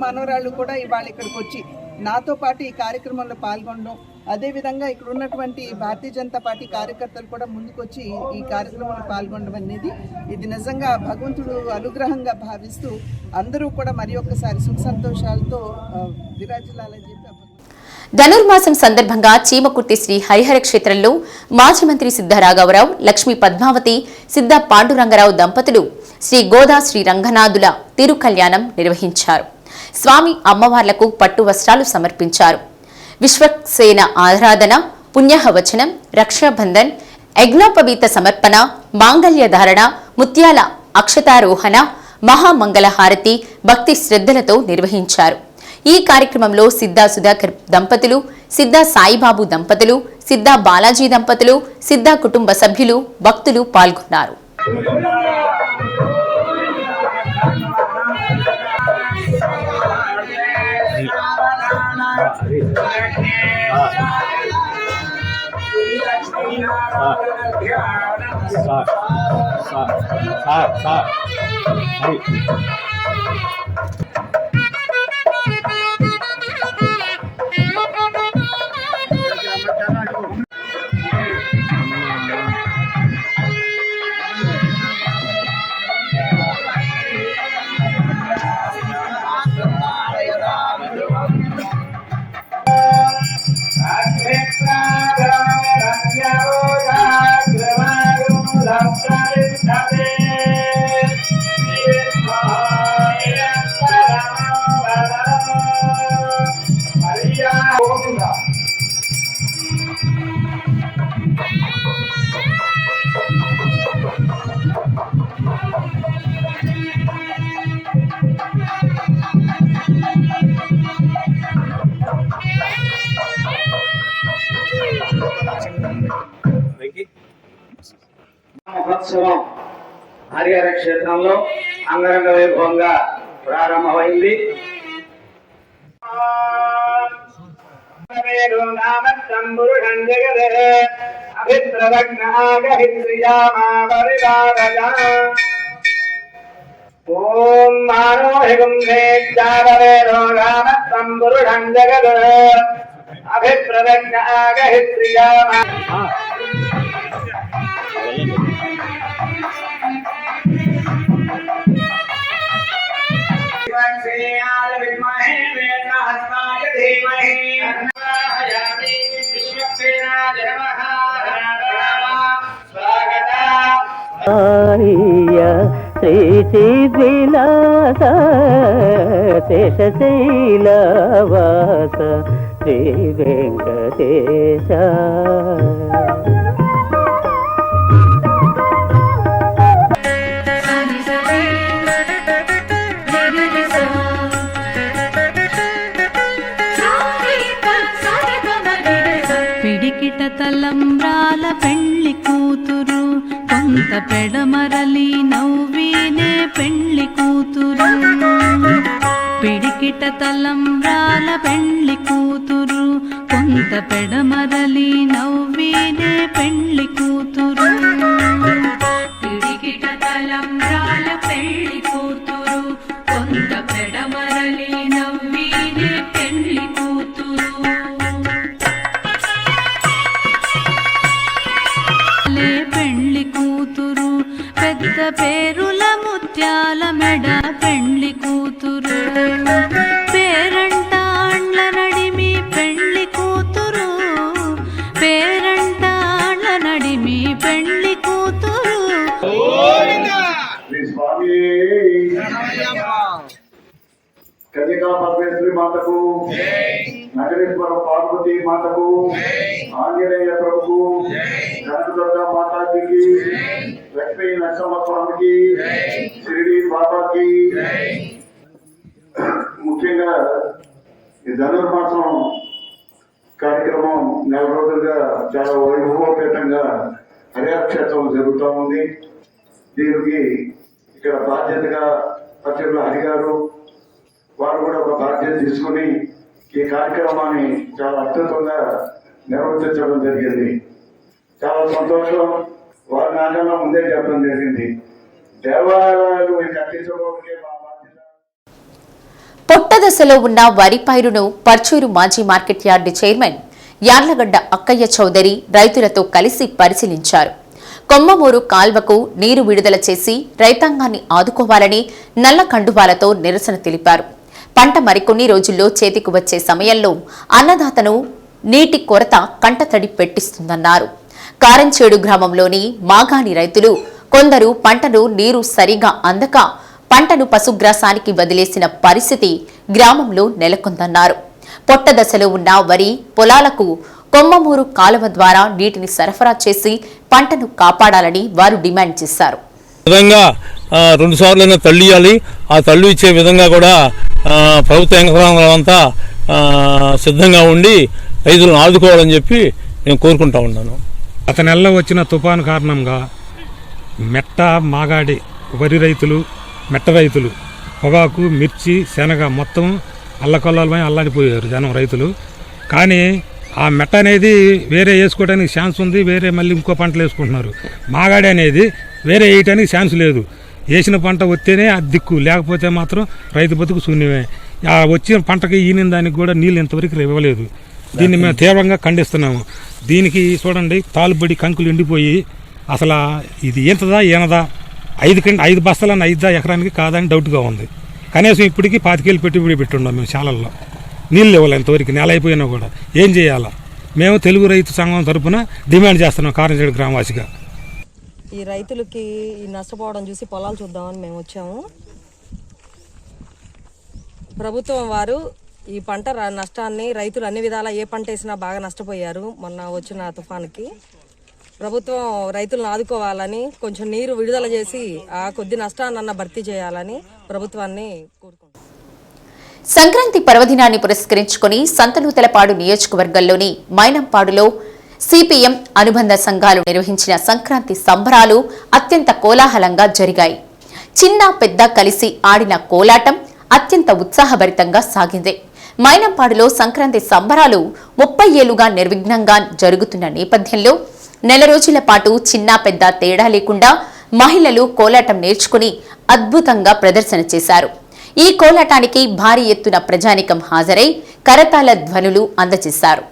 మనవరాళ్ళు కూడా ఇవాళ ఇక్కడికి వచ్చి నాతో పాటు ఈ కార్యక్రమంలో పాల్గొనడం, అదేవిధంగా ఇక్కడ ఉన్నటువంటి భారతీయ జనతా పార్టీ కార్యకర్తలు కూడా ముందుకొచ్చి ఈ కార్యక్రమంలో పాల్గొనడం అనేది ఇది నిజంగా భగవంతుడు అనుగ్రహంగా భావిస్తూ అందరూ కూడా మరి ఒక్కసారి సుఖ సంతోషాలతో విరాజిల్లాలని చెప్పి. ధనుర్మాసం సందర్భంగా చీమకుర్తి శ్రీ హరిహర క్షేత్రంలో మాజీ మంత్రి సిద్ధ రాఘవరావు, లక్ష్మీ పద్మావతి, సిద్ధ పాండురంగరావు దంపతులు శ్రీ గోదా శ్రీ రంగనాథుల తిరుకల్యాణం నిర్వహించారు. స్వామి అమ్మవార్లకు పట్టు వస్త్రాలు సమర్పించారు. విశ్వక్సేన ఆరాధన, పుణ్యహవచనం, రక్షాబంధన్, యజ్ఞోపవీత సమర్పణ, మాంగళ్య ధారణ, ముత్యాల అక్షతారోహణ, మహామంగళ హారతి భక్తి శ్రద్ధలతో నిర్వహించారు. ఈ కార్యక్రమంలో సిద్ధా సుధాకర్ దంపతులు, సిద్ధా సాయిబాబు దంపతులు, సిద్ధా బాలాజీ దంపతులు, సిద్ధా కుటుంబ సభ్యులు, భక్తులు పాల్గొన్నారు. మహోత్సవం హరిహర క్షేత్రంలో అంగరంగ వైభవంగా ప్రారంభమైంది. ఓం మానోహిగుంభేజ్జాగవేదో రామస్తంబురుఢం జగద్ అభిప్రదజ్ఞ ఆగహిత్రియామ. శ్రీచిద్విలాస శేషశైలవాస శ్రీ వెంకటేశ. పిడికిట తలంబ్రాల పెళ్లి కూతురు, కొంత పెడమరలి నవ్వినే పెళ్లి కూతురు. పిడికిట తలంబ్రాల పెళ్లి కూతురు, కొంత పెడమరలి నవ్వినే పెళ్లి కూతురు. పిడికిట తలంబ్రాల పెళ్లి కూతురు, కొంత పెడమరలి నవ్వినే పెళ్లి కూతురు. పెళ్లి కూతురు పెద్ద పేరుల ముత్యాల మెడ పెళ్లి కూతురు. పేరంటాండ్ల నడిమి పెళ్లి కూతురు, పేరంటాండ్ల నడిమి పెళ్లి కూతురు. కన్యకా పరమేశ్వరి మాతకు, నగరేశ్వర పార్వతీ మాతకు, ఆంజనేయ ప్రభుకు, కనకదుర్గ మాతాజీకి, లక్ష్మీ నరసింహస్వామికి, షిరిడి బాబాకి. ముఖ్యంగా ఈ ధనుర్మాసం కార్యక్రమం నెల రోజులుగా చాలా వైభవోపేతంగా హరిహర క్షేత్రం జరుగుతూ ఉంది. దీనికి ఇక్కడ బాధ్యతగా పచ్చర్ల హరి గారు వారు కూడా ఒక బాధ్యత తీసుకుని ఈ కార్యక్రమాన్ని చాలా అద్భుతంగా నిర్వర్తించడం జరిగింది. చాలా సంతోషం. వారు నాకన్నా ముందే చెప్పడం జరిగింది. దేవాలయాలు కట్టించబోకే మా బాధ్యత. పొట్ట దశలో ఉన్న వరి పైరును పర్చూరు మాజీ మార్కెట్ యార్డు చైర్మన్ యార్లగడ్డ అక్కయ్య చౌదరి రైతులతో కలిసి పరిశీలించారు. కొమ్మమూరు కాల్వకు నీరు విడుదల చేసి రైతాంగాన్ని ఆదుకోవాలని నల్ల కండువాలతో నిరసన తెలిపారు. పంట మరికొన్ని రోజుల్లో చేతికి వచ్చే సమయంలో అన్నదాతను నీటి కొరత కంటతడి పెట్టిస్తుందన్నారు. కారంచేడు గ్రామంలోని మాగాణి రైతులు కొందరు పంటను నీరు సరిగా అందక పంటను పశుగ్రాసానికి వదిలేసిన పరిస్థితి గ్రామంలో నెలకొందన్నారు. పొట్ట దశలో ఉన్న వరి పొలాలకు కొమ్మమూరు కాలువ ద్వారా నీటిని సరఫరా చేసి పంటను కాపాడాలని వారు డిమాండ్ చేశారు. విధంగా 2 సార్లు తల్లి ఇవ్వాలి. ఆ తల్లి ఇచ్చే విధంగా కూడా ప్రభుత్వ యంత్రాంగం అంతా సిద్ధంగా ఉండి రైతులను ఆదుకోవాలని చెప్పి నేను కోరుకుంటా ఉన్నాను. గత నెలలో వచ్చిన తుఫాను కారణంగా మెట్ట మాగాడి వరి రైతులు, మెట్ట రైతులు, పొగాకు, మిర్చి, శనగ మొత్తం అల్లకొల్లమై అల్లాడిపోయారు జనం రైతులు. కానీ ఆ మెట్ట అనేది వేరే వేసుకోవడానికి ఛాన్స్ ఉంది, వేరే మళ్ళీ ఇంకో పంటలు వేసుకుంటున్నారు. మాగాడి అనేది వేరే వేయటానికి ఛాన్స్ లేదు. వేసిన పంట వస్తేనే అది దిక్కు, లేకపోతే మాత్రం రైతు బతుకు శూన్యమే. ఆ వచ్చిన పంటకి ఈనిన దానికి కూడా నీళ్ళు ఇంతవరకు ఇవ్వలేదు. దీన్ని మేము తీవ్రంగా ఖండిస్తున్నాము. దీనికి చూడండి, తాలుబడి కంకులు ఎండిపోయి అసలు ఇది ఏంతదా ఏనదా 5 బస్తాలన్న 5 ఎకరానికి కాదని డౌట్గా ఉంది. కనీసం ఇప్పటికీ 25,000 పెట్టుబడి పెట్టున్నాం మేము శాలల్లో. నీళ్ళు ఇవ్వాలి ఇంతవరకు, నెల అయిపోయినా కూడా. ఏం చేయాలా? మేము తెలుగు రైతు సంఘం తరఫున డిమాండ్ చేస్తున్నాం కారంచేడు గ్రామవాసిగా. ఈ రైతులకి ఈ నష్టపోవడం చూసి పొలాలు చూద్దామని మేము వచ్చాము. ప్రభుత్వం వారు ఈ పంట నష్టాన్ని, రైతులు అన్ని విధాలా ఏ పంట వేసినా బాగా నష్టపోయారు మొన్న వచ్చిన తుఫానుకి. ప్రభుత్వం రైతులను ఆదుకోవాలని, కొంచెం నీరు విడుదల చేసి ఆ కొద్ది నష్టాన్ని భర్తీ చేయాలని ప్రభుత్వాన్ని కోరుకుంటున్నాం. సంక్రాంతి పర్వదినాన్ని పురస్కరించుకుని సంతనూతలపాడు నియోజకవర్గంలోని మైనంపాడులో సిపిఎం అనుబంధ సంఘాలు నిర్వహించిన సంక్రాంతి సంబరాలు అత్యంత కోలాహలంగా జరిగాయి. చిన్న పెద్ద కలిసి ఆడిన కోలాటం అత్యంత ఉత్సాహభరితంగా సాగింది. మైనంపాడులో సంక్రాంతి సంబరాలు 30 ఏళ్లుగా నిర్విఘ్నంగా జరుగుతున్న నేపథ్యంలో నెల రోజుల పాటు చిన్న పెద్ద తేడా లేకుండా మహిళలు కోలాటం నేర్చుకుని అద్భుతంగా ప్రదర్శన చేశారు. ఈ కోలాటానికి భారీ ఎత్తున ప్రజానికం హాజరై కరతాళ ధ్వనులు అందజేశారు.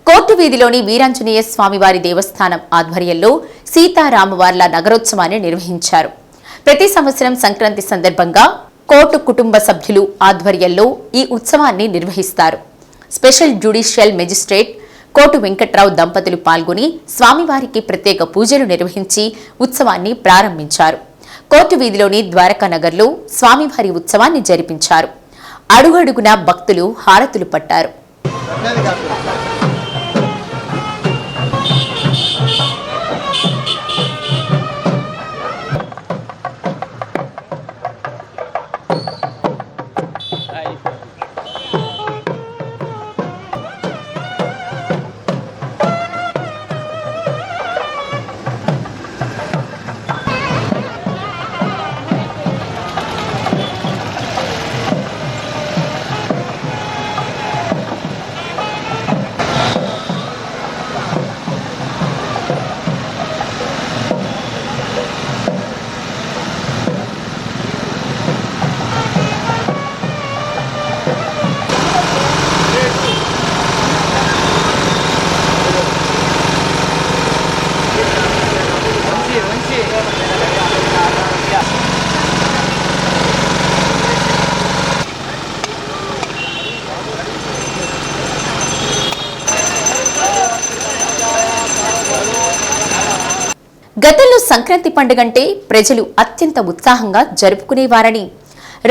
కోర్టు వీధిలోని వీరాంజనేయ స్వామివారి దేవస్థానం ఆధ్వర్యంలో సీతారామవార్ల నగరోత్సవాన్ని నిర్వహించారు. ప్రతి సంవత్సరం సంక్రాంతి సందర్భంగా కోర్టు కుటుంబ సభ్యులు ఆధ్వర్యంలో ఈ ఉత్సవాన్ని నిర్వహిస్తారు. Special judicial magistrate coat Venkatrao దంపతులు పాల్గొని స్వామివారికి ప్రత్యేక పూజలు నిర్వహించి ఉత్సవాన్ని ప్రారంభించారు. కోర్టు వీధిలోని ద్వారకా నగర్లో స్వామివారి ఉత్సవాన్ని జరిపించారు. అడుగడుగునా భక్తులు హారతులు పట్టారు. గతంలో సంక్రాంతి పండుగంటే ప్రజలు అత్యంత ఉత్సాహంగా జరుపుకునేవారని,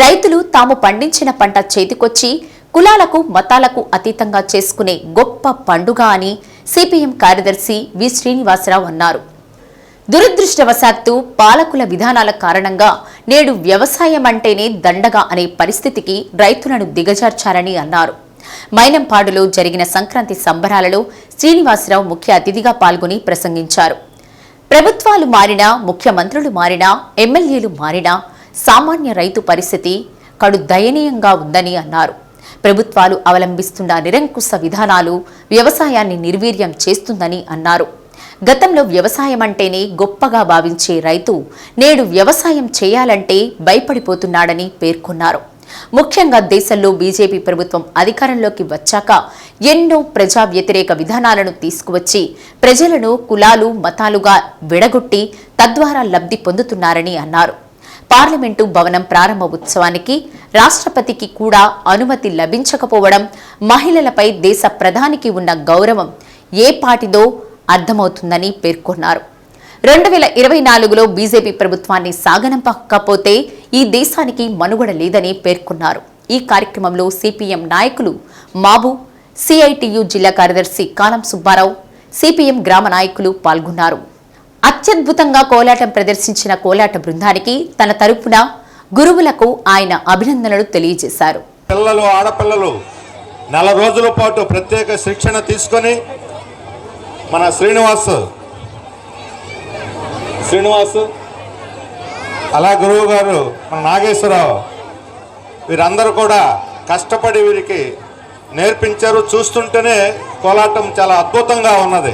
రైతులు తాము పండించిన పంట చేతికొచ్చి కులాలకు మతాలకు అతీతంగా చేసుకునే గొప్ప పండుగ అని సిపిఎం కార్యదర్శి వి శ్రీనివాసరావు అన్నారు. దురదృష్టవశాత్తు పాలకుల విధానాల కారణంగా నేడు వ్యవసాయం అంటేనే దండగా అనే పరిస్థితికి రైతులను దిగజార్చారని అన్నారు. మైనంపాడులో జరిగిన సంక్రాంతి సంబరాలలో శ్రీనివాసరావు ముఖ్య అతిథిగా పాల్గొని ప్రసంగించారు. ప్రభుత్వాలు మారినా, ముఖ్యమంత్రులు మారినా, ఎమ్మెల్యేలు మారినా సామాన్య రైతు పరిస్థితి కడు దయనీయంగా ఉందని అన్నారు. ప్రభుత్వాలు అవలంబిస్తున్న నిరంకుశ విధానాలు వ్యవసాయాన్ని నిర్వీర్యం చేస్తుందని అన్నారు. గతంలో వ్యవసాయం అంటేనే గొప్పగా భావించే రైతు నేడు వ్యవసాయం చేయాలంటే భయపడిపోతున్నాడని పేర్కొన్నారు. ముఖ్యంగా దేశంలో బీజేపీ ప్రభుత్వం అధికారంలోకి వచ్చాక ఎన్నో ప్రజా వ్యతిరేక విధానాలను తీసుకువచ్చి ప్రజలను కులాలు మతాలుగా విడగొట్టి తద్వారా లబ్ధి పొందుతున్నారని అన్నారు. పార్లమెంటు భవనం ప్రారంభ ఉత్సవానికి రాష్ట్రపతికి కూడా అనుమతి లభించకపోవడం మహిళలపై దేశ ప్రధానికి ఉన్న గౌరవం ఏ పాటిదో అర్థమవుతుందని పేర్కొన్నారు. 2024లో బీజేపీ ప్రభుత్వాన్ని సాగనంపకపోతే ఈ దేశానికి మనుగడ లేదని పేర్కొన్నారు. ఈ కార్యక్రమంలో సిపిఎం నాయకులు మాబు, సిఐటియు జిల్లా కార్యదర్శి కాలం సుబ్బారావు, సిపిఎం గ్రామ నాయకులు పాల్గొన్నారు. అత్యద్భుతంగా కోలాటం ప్రదర్శించిన కోలాట బృందానికి తన తరపున గురువులకు ఆయన అభినందనలు తెలియజేశారు. పిల్లలు, ఆడపిల్లలు 4 రోజుల పాటు ప్రత్యేక శిక్షణ తీసుకొని మన శ్రీనివాస్ అలా గురువు గారు మన నాగేశ్వరరావు వీరందరూ కూడా కష్టపడి వీరికి నేర్పించారు. చూస్తుంటేనే కోలాటం చాలా అద్భుతంగా ఉన్నది.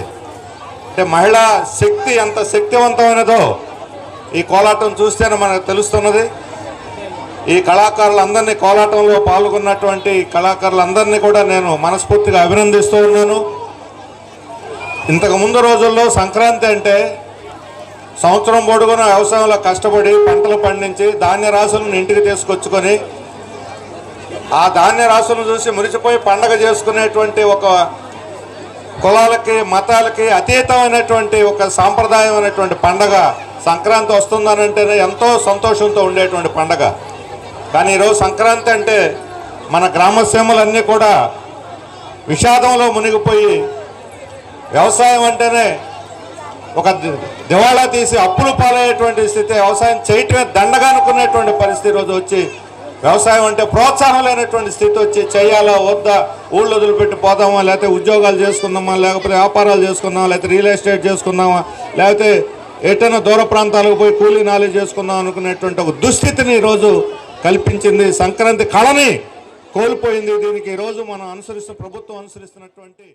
అంటే మహిళా శక్తి ఎంత శక్తివంతమైనదో ఈ కోలాటం చూస్తేనే మనకు తెలుస్తున్నది. ఈ కళాకారులందరినీ, కోలాటంలో పాల్గొన్నటువంటి కళాకారులందరినీ కూడా నేను మనస్ఫూర్తిగా అభినందిస్తూ ఉన్నాను. ఇంతకు ముందు రోజుల్లో సంక్రాంతి అంటే సంవత్సరం పొడుగున వ్యవసాయంలో కష్టపడి పంటలు పండించి ధాన్య రాశులను ఇంటికి తీసుకొచ్చుకొని ఆ ధాన్య రాశులను చూసి మురిసిపోయి పండగ చేసుకునేటువంటి ఒక కులాలకి మతాలకి అతీతమైనటువంటి ఒక సాంప్రదాయమైనటువంటి పండగ సంక్రాంతి వస్తుందనంటేనే ఎంతో సంతోషంతో ఉండేటువంటి పండగ. కానీ ఈరోజు సంక్రాంతి అంటే మన గ్రామసీమలన్నీ కూడా విషాదంలో మునిగిపోయి వ్యవసాయం అంటేనే ఒక దివాళా తీసి అప్పులు పాలయ్యేటువంటి స్థితి, వ్యవసాయం చేయటమే దండగా అనుకునేటువంటి పరిస్థితి రోజు వచ్చి వ్యవసాయం అంటే ప్రోత్సాహం లేనటువంటి స్థితి వచ్చి చేయాలా వద్దా, ఊళ్ళో వదిలిపెట్టి పోదామా, లేకపోతే ఉద్యోగాలు చేసుకుందామా, లేకపోతే వ్యాపారాలు చేసుకుందామా, లేకపోతే రియల్ ఎస్టేట్ చేసుకుందామా, లేకపోతే ఎటైనా దూర ప్రాంతాలకు పోయి కూలీ నాలి చేసుకుందాం అనుకునేటువంటి ఒక దుస్థితిని ఈరోజు కల్పించింది. సంక్రాంతి కళని కోల్పోయింది. దీనికి ఈరోజు మనం ప్రభుత్వం అనుసరిస్తున్నటువంటి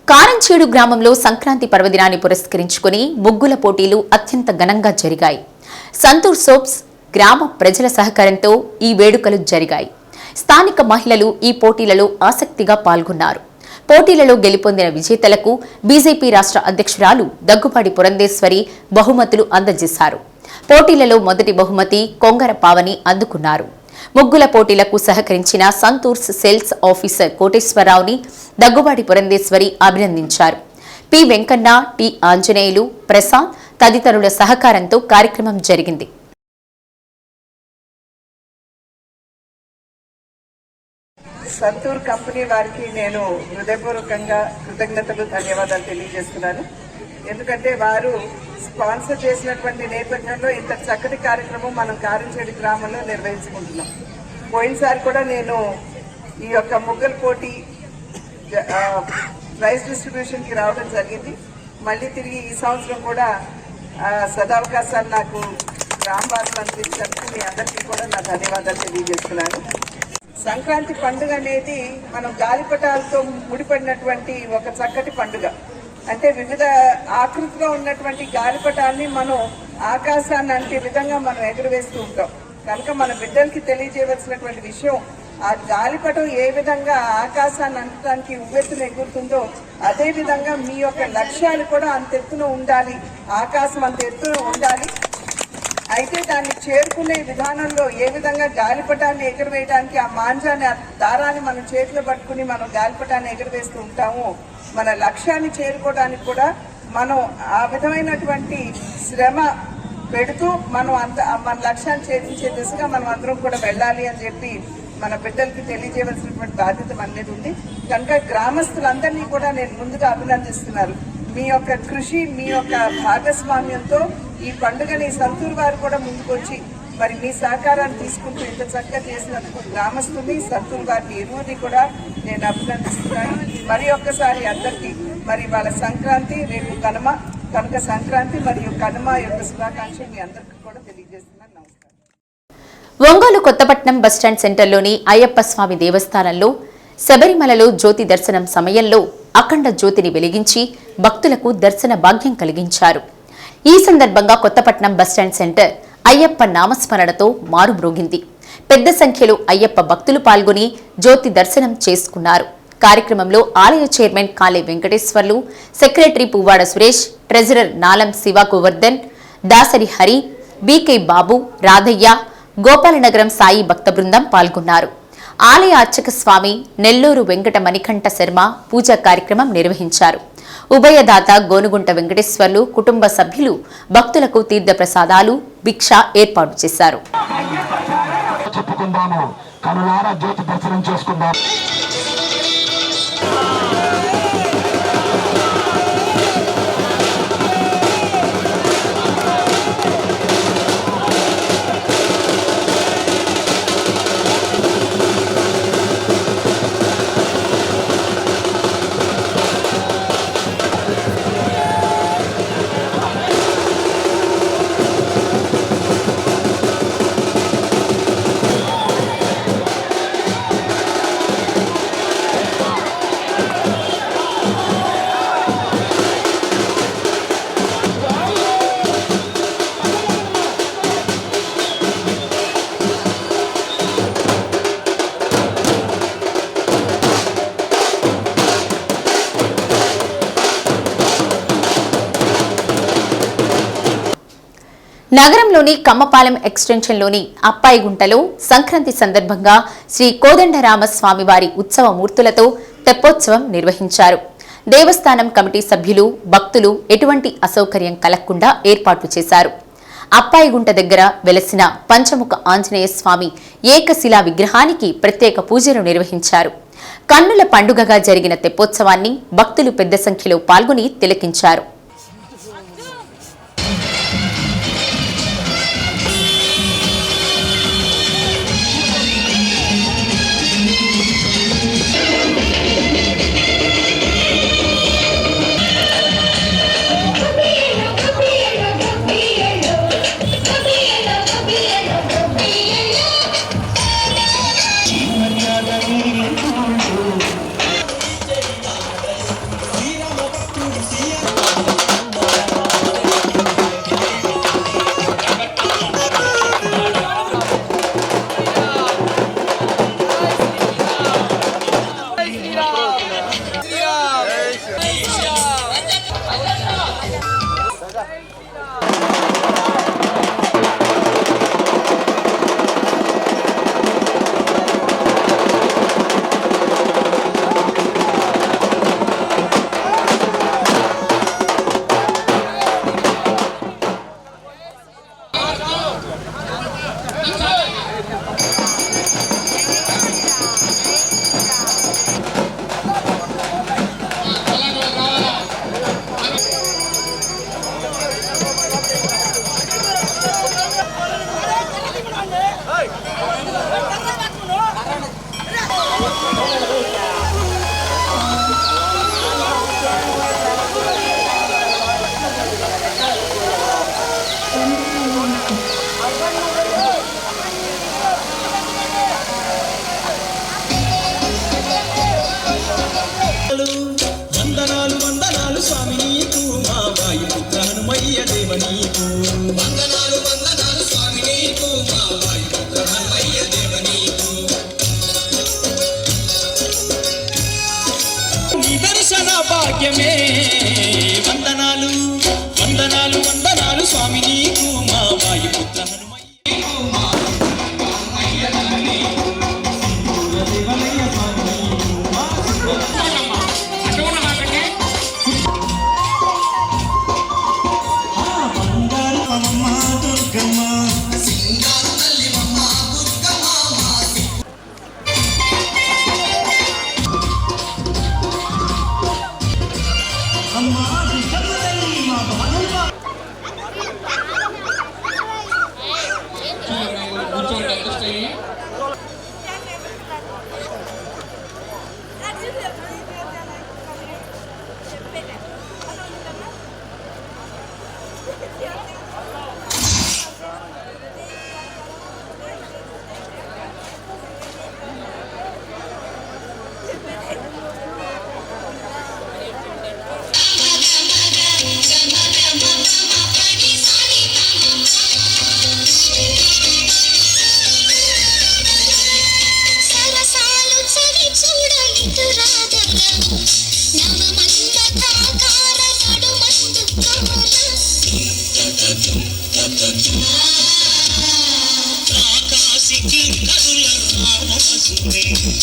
కారంచేడు గ్రామంలో సంక్రాంతి పర్వదినాన్ని పురస్కరించుకుని ముగ్గుల పోటీలు అత్యంత ఘనంగా జరిగాయి. సంతూర్ సోప్స్ గ్రామ ప్రజల సహకారంతో ఈ వేడుకలు జరిగాయి. స్థానిక మహిళలు ఈ పోటీలలో ఆసక్తిగా పాల్గొన్నారు. పోటీలలో గెలుపొందిన విజేతలకు బీజేపీ రాష్ట్ర అధ్యక్షురాలు దగ్గుపాటి పురంధేశ్వరి బహుమతులు అందజేశారు. పోటీలలో మొదటి బహుమతి కొంగర పావని అందుకున్నారు. ముగ్గుల పోటీలకు సహకరించిన సంతూర్స్ సేల్స్ ఆఫీసర్ కోటేశ్వరరావుని దగ్గుబాటి పురంధేశ్వరి అభినందించారు. పి వెంకన్న, టి ఆంజనేయులు, ప్రసాద్ తదితరుల సహకారంతో కార్యక్రమం జరిగింది. సంతూర్ కంపెనీ వారికి నేను హృదయపూర్వకంగా కృతజ్ఞతలు, ధన్యవాదాలు తెలియజేస్తున్నాను. ఎందుకంటే వారు స్పాన్సర్ చేసినటువంటి నేపథ్యంలో ఇంత చక్కటి కార్యక్రమం మనం కారంచేడు గ్రామంలో నిర్వహించుకుంటున్నాం. పోయినసారి కూడా నేను ఈ యొక్క ముగ్గుల పోటీ ప్రైజ్ డిస్ట్రిబ్యూషన్కి రావడం జరిగింది. మళ్ళీ తిరిగి ఈ సంవత్సరం కూడా సదావకాశాలు నాకు రాంబాబు అందించినందుకు మీ అందరికీ కూడా నా ధన్యవాదాలు తెలియజేస్తున్నాను. సంక్రాంతి పండుగ అనేది మనం గాలిపటాలతో ముడిపడినటువంటి ఒక చక్కటి పండుగ. అంటే వివిధ ఆకృతిలో ఉన్నటువంటి గాలిపటాన్ని మనం ఆకాశాన్ని అంటే విధంగా మనం ఎగురవేస్తూ ఉంటాం. కనుక మన బిడ్డలకి తెలియజేయవలసినటువంటి విషయం, ఆ గాలిపటం ఏ విధంగా ఆకాశాన్ని అంటడానికి ఉవ్వెత్తున ఎగురుతుందో అదే విధంగా మీ యొక్క లక్ష్యాలు కూడా అంత ఎత్తున ఉండాలి, ఆకాశం అంత ఎత్తున ఉండాలి. అయితే దాన్ని చేరుకునే విధానంలో ఏ విధంగా గాలిపటాన్ని ఎగురవేయడానికి ఆ మాంజాన్ని, ఆ దారాన్ని మనం చేతిలో పట్టుకుని మనం గాలిపటాన్ని ఎగురవేస్తూ ఉంటామో మన లక్ష్యాన్ని చేరుకోవడానికి కూడా మనం ఆ విధమైనటువంటి శ్రమ పెడుతూ మనం మన లక్ష్యాన్ని ఛేదించే దిశగా మనం అందరం కూడా వెళ్ళాలి అని చెప్పి మన బిడ్డలకి తెలియజేయవలసినటువంటి బాధ్యత మన మీద ఉంది. కనుక గ్రామస్తులందరినీ కూడా నేను ముందుగా అభినందిస్తున్నాను. మీ యొక్క కృషి, మీ యొక్క భాగస్వామ్యంతో ఈ పండుగని సంతూరు వారు కూడా ముందుకొచ్చి మరి మీ సహకారాన్ని తీసుకుంటూ ఇంత చక్కగా చేసినందుకు గ్రామస్తుల్ని, సంతూరు వారిని ఇరువురిని కూడా నేను అభినందిస్తున్నాను. మరి ఒక్కసారి అందరికీ మరి వాళ్ళ సంక్రాంతి, రేపు కనుక సంక్రాంతి మరియు కనుమ యొక్క శుభాకాంక్షలు మీ అందరికీ కూడా తెలియజేస్తున్నాను. నమస్కారం. ఒంగోలు కొత్తపట్నం బస్టాండ్ సెంటర్లోని అయ్యప్ప స్వామి దేవస్థానంలో శబరిమలలో జ్యోతి దర్శనం సమయంలో అఖండ జ్యోతిని వెలిగించి భక్తులకు దర్శన భాగ్యం కలిగించారు. ఈ సందర్భంగా కొత్తపట్నం బస్టాండ్ సెంటర్ అయ్యప్ప నామస్మరణతో మారుమ్రోగింది. పెద్ద సంఖ్యలో అయ్యప్ప భక్తులు పాల్గొని జ్యోతి దర్శనం చేసుకున్నారు. కార్యక్రమంలో ఆలయ chairman కాళే Venkateswarlu, secretary Puvvada Suresh, treasurer నాలం శివ గోవర్ధన్, దాసరి హరి, బీకే బాబు, రాధయ్య, గోపాలనగరం సాయి భక్త బృందం పాల్గొన్నారు. ఆలయ అర్చక స్వామి నెల్లూరు వెంకట మణికంఠ శర్మ పూజా కార్యక్రమం నిర్వహించారు. ఉభయదాత గోనుగుంట వెంకటేశ్వర్లు కుటుంబ సభ్యులు భక్తులకు తీర్థ ప్రసాదాలు, భిక్ష ఏర్పాటు చేశారు. నగరంలోని కమ్మపాలెం ఎక్స్టెన్షన్లోని అప్పాయిగుంటలో సంక్రాంతి సందర్భంగా శ్రీ కోదండరామస్వామివారి ఉత్సవ మూర్తులతో తెప్పోత్సవం నిర్వహించారు. దేవస్థానం కమిటీ సభ్యులు, భక్తులు ఎటువంటి అసౌకర్యం కలగకుండా ఏర్పాట్లు చేశారు. అప్పాయిగుంట దగ్గర వెలసిన పంచముఖ ఆంజనేయ స్వామి ఏకశిలా విగ్రహానికి ప్రత్యేక పూజలు నిర్వహించారు. కన్నుల పండుగగా జరిగిన తెప్పోత్సవాన్ని భక్తులు పెద్ద సంఖ్యలో పాల్గొని తిలకించారు. వందనాలు వందనాలు స్వామి నీకు మా వాయుపుత్ర హనుమయ్య దేవ నీకు వందనాలు వందనాలు స్వామి నీకు మా వాయుపుత్ర హనుమయ్య దేవ నీకు నీ దర్శన భాగ్యమే వందనాలు వందనాలు వందనాలు స్వామి నీకు మా వాయుపుత్ర హనుమయ్య నీకు మా హనుమయ్య దేవ నీకు దేవలయ్య స్వామి మా రుసుమే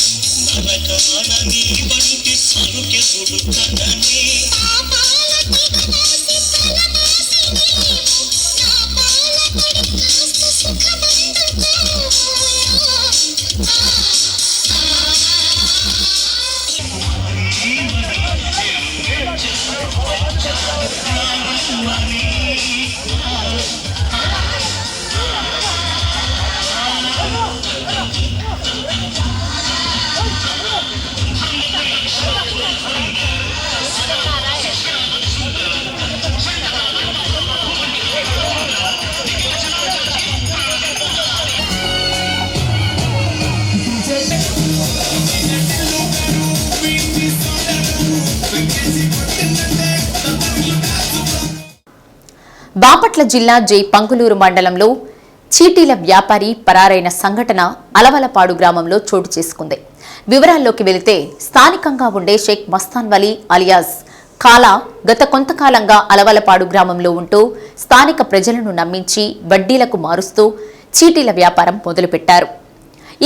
నరకాన నీ వంటి సరుకెప్పుడు కననే బాపట్ల జిల్లా జై పంగులూరు మండలంలో చీటీల వ్యాపారి పరారైన సంఘటన అలవలపాడు గ్రామంలో చోటు చేసుకుంది. వివరాల్లోకి వెళితే స్థానికంగా ఉండే షేక్ మస్తాన్ వలీ అలియాస్ కాలా గత కొంతకాలంగా అలవలపాడు గ్రామంలో ఉంటూ స్థానిక ప్రజలను నమ్మించి వడ్డీలకు మారుస్తూ చీటీల వ్యాపారం మొదలుపెట్టారు.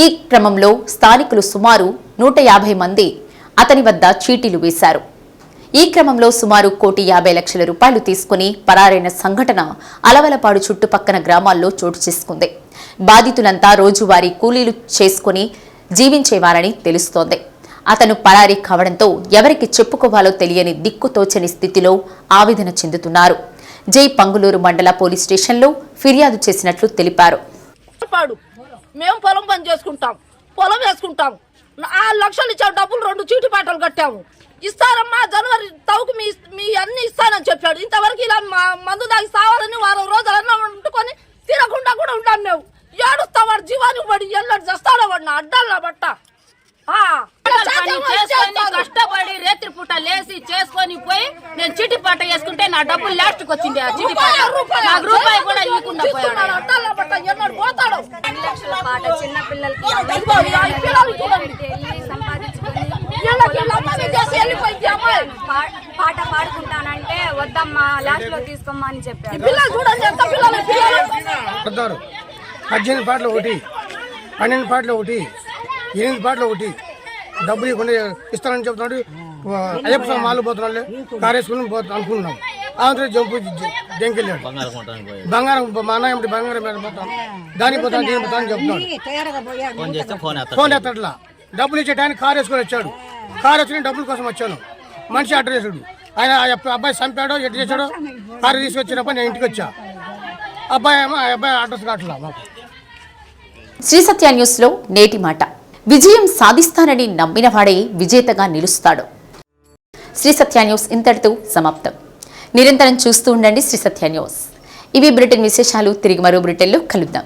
ఈ క్రమంలో స్థానికులు సుమారు 150 మంది అతని వద్ద చీటీలు వేశారు. ఈ క్రమంలో సుమారు 1,50,00,000 రూపాయలు తీసుకుని పరారైన సంఘటన అలవలపాడు చుట్టుపక్కల గ్రామాల్లో చోటు చేసుకుంది. బాధితులంతా రోజువారీ కూలీలు చేసుకుని జీవించేవారని తెలుస్తోంది. అతను పరారీ కావడంతో ఎవరికి చెప్పుకోవాలో తెలియని దిక్కుతోచని స్థితిలో ఆవేదన చెందుతున్నారు. జై పంగులూరు మండల పోలీస్ స్టేషన్లో ఫిర్యాదు చేసినట్లు తెలిపారు. మేము పొలం పని చేసుకుంటాం, పొలం వేసుకుంటాం. 6 లక్షలు ఇచ్చావు, డబ్బులు 2 చీటి పాటలు కట్టాము. ఇస్తారమ్మా జనవరి తౌకు మీ అన్ని ఇస్తానని చెప్పాడు. ఇంతవరకు ఇలా మందు దాగి సావాలని 4 రోజులన్నా వండుకొని తినకుండా కూడా ఉంటాం. మేము ఏడుస్తా వాడు జీవానికి పడి ఎల్లడు చేస్తాడో వాడు నా అడ్డాల బట్ట కష్టపడి రేత్రి పూట లేసి చేసుకొని పోయి నేను చిటి పాట వేసుకుంటే నా డబ్బులు లాస్ట్కి వచ్చింది. ఆ చిటి పాట నాకు రూపాయి కూడా ఇవ్వకుండా పోయాడు. అడ్డాల బట్ట ఎన్నడు పోతాడు. 2 లక్షల పాట చిన్న పిల్లలకి పాట పాడుకుంటానంటే వద్దమ్మా లాస్ట్ లో తీసుకోమ్మా అని చెప్పారు. 18 పాటలు ఒకటి, 12 పాటలు ఒకటి, 8 పాటలు ఒకటి డబ్బులు ఇవ్వకుండా ఇస్తానని చెప్తున్నాడు. అయ్యప్ప స్వామి మాలు పోతున్నాడు, కారు వేసుకుని అనుకున్నాం. ఆంధ్ర జంపు జంకెళ్ళాడు. బంగారం మా అన్న బంగారం పోతాం, దానికి పోతాను దీనికి పోతాను చెప్తున్నాడు. ఫోన్ ఎత్తట్లా. డబ్బులు ఇచ్చే టైంకి కారు వేసుకొని వచ్చాడు. కారు వేసుకుని డబ్బుల కోసం వచ్చాను. మనిషి అడ్రస్ వేసాడు. ఆయన అబ్బాయి చంపాడో ఎటు చేశాడో కారు తీసుకొచ్చినప్పుడు నేను ఇంటికి వచ్చా. అబ్బాయి అడ్రస్ కావట్లా మాకు. శ్రీ సత్య న్యూస్ లో నేటి మాట. విజయం సాధిస్తానని నమ్మినవాడే విజేతగా నిలుస్తాడు. శ్రీ సత్య న్యూస్ ఇంతటితో సమాప్తం. నిరంతరం చూస్తూ ఉండండి శ్రీ సత్య న్యూస్. ఇవి బ్రిటన్ విశేషాలు. తిరిగి మరో బ్రిటన్లో కలుద్దాం.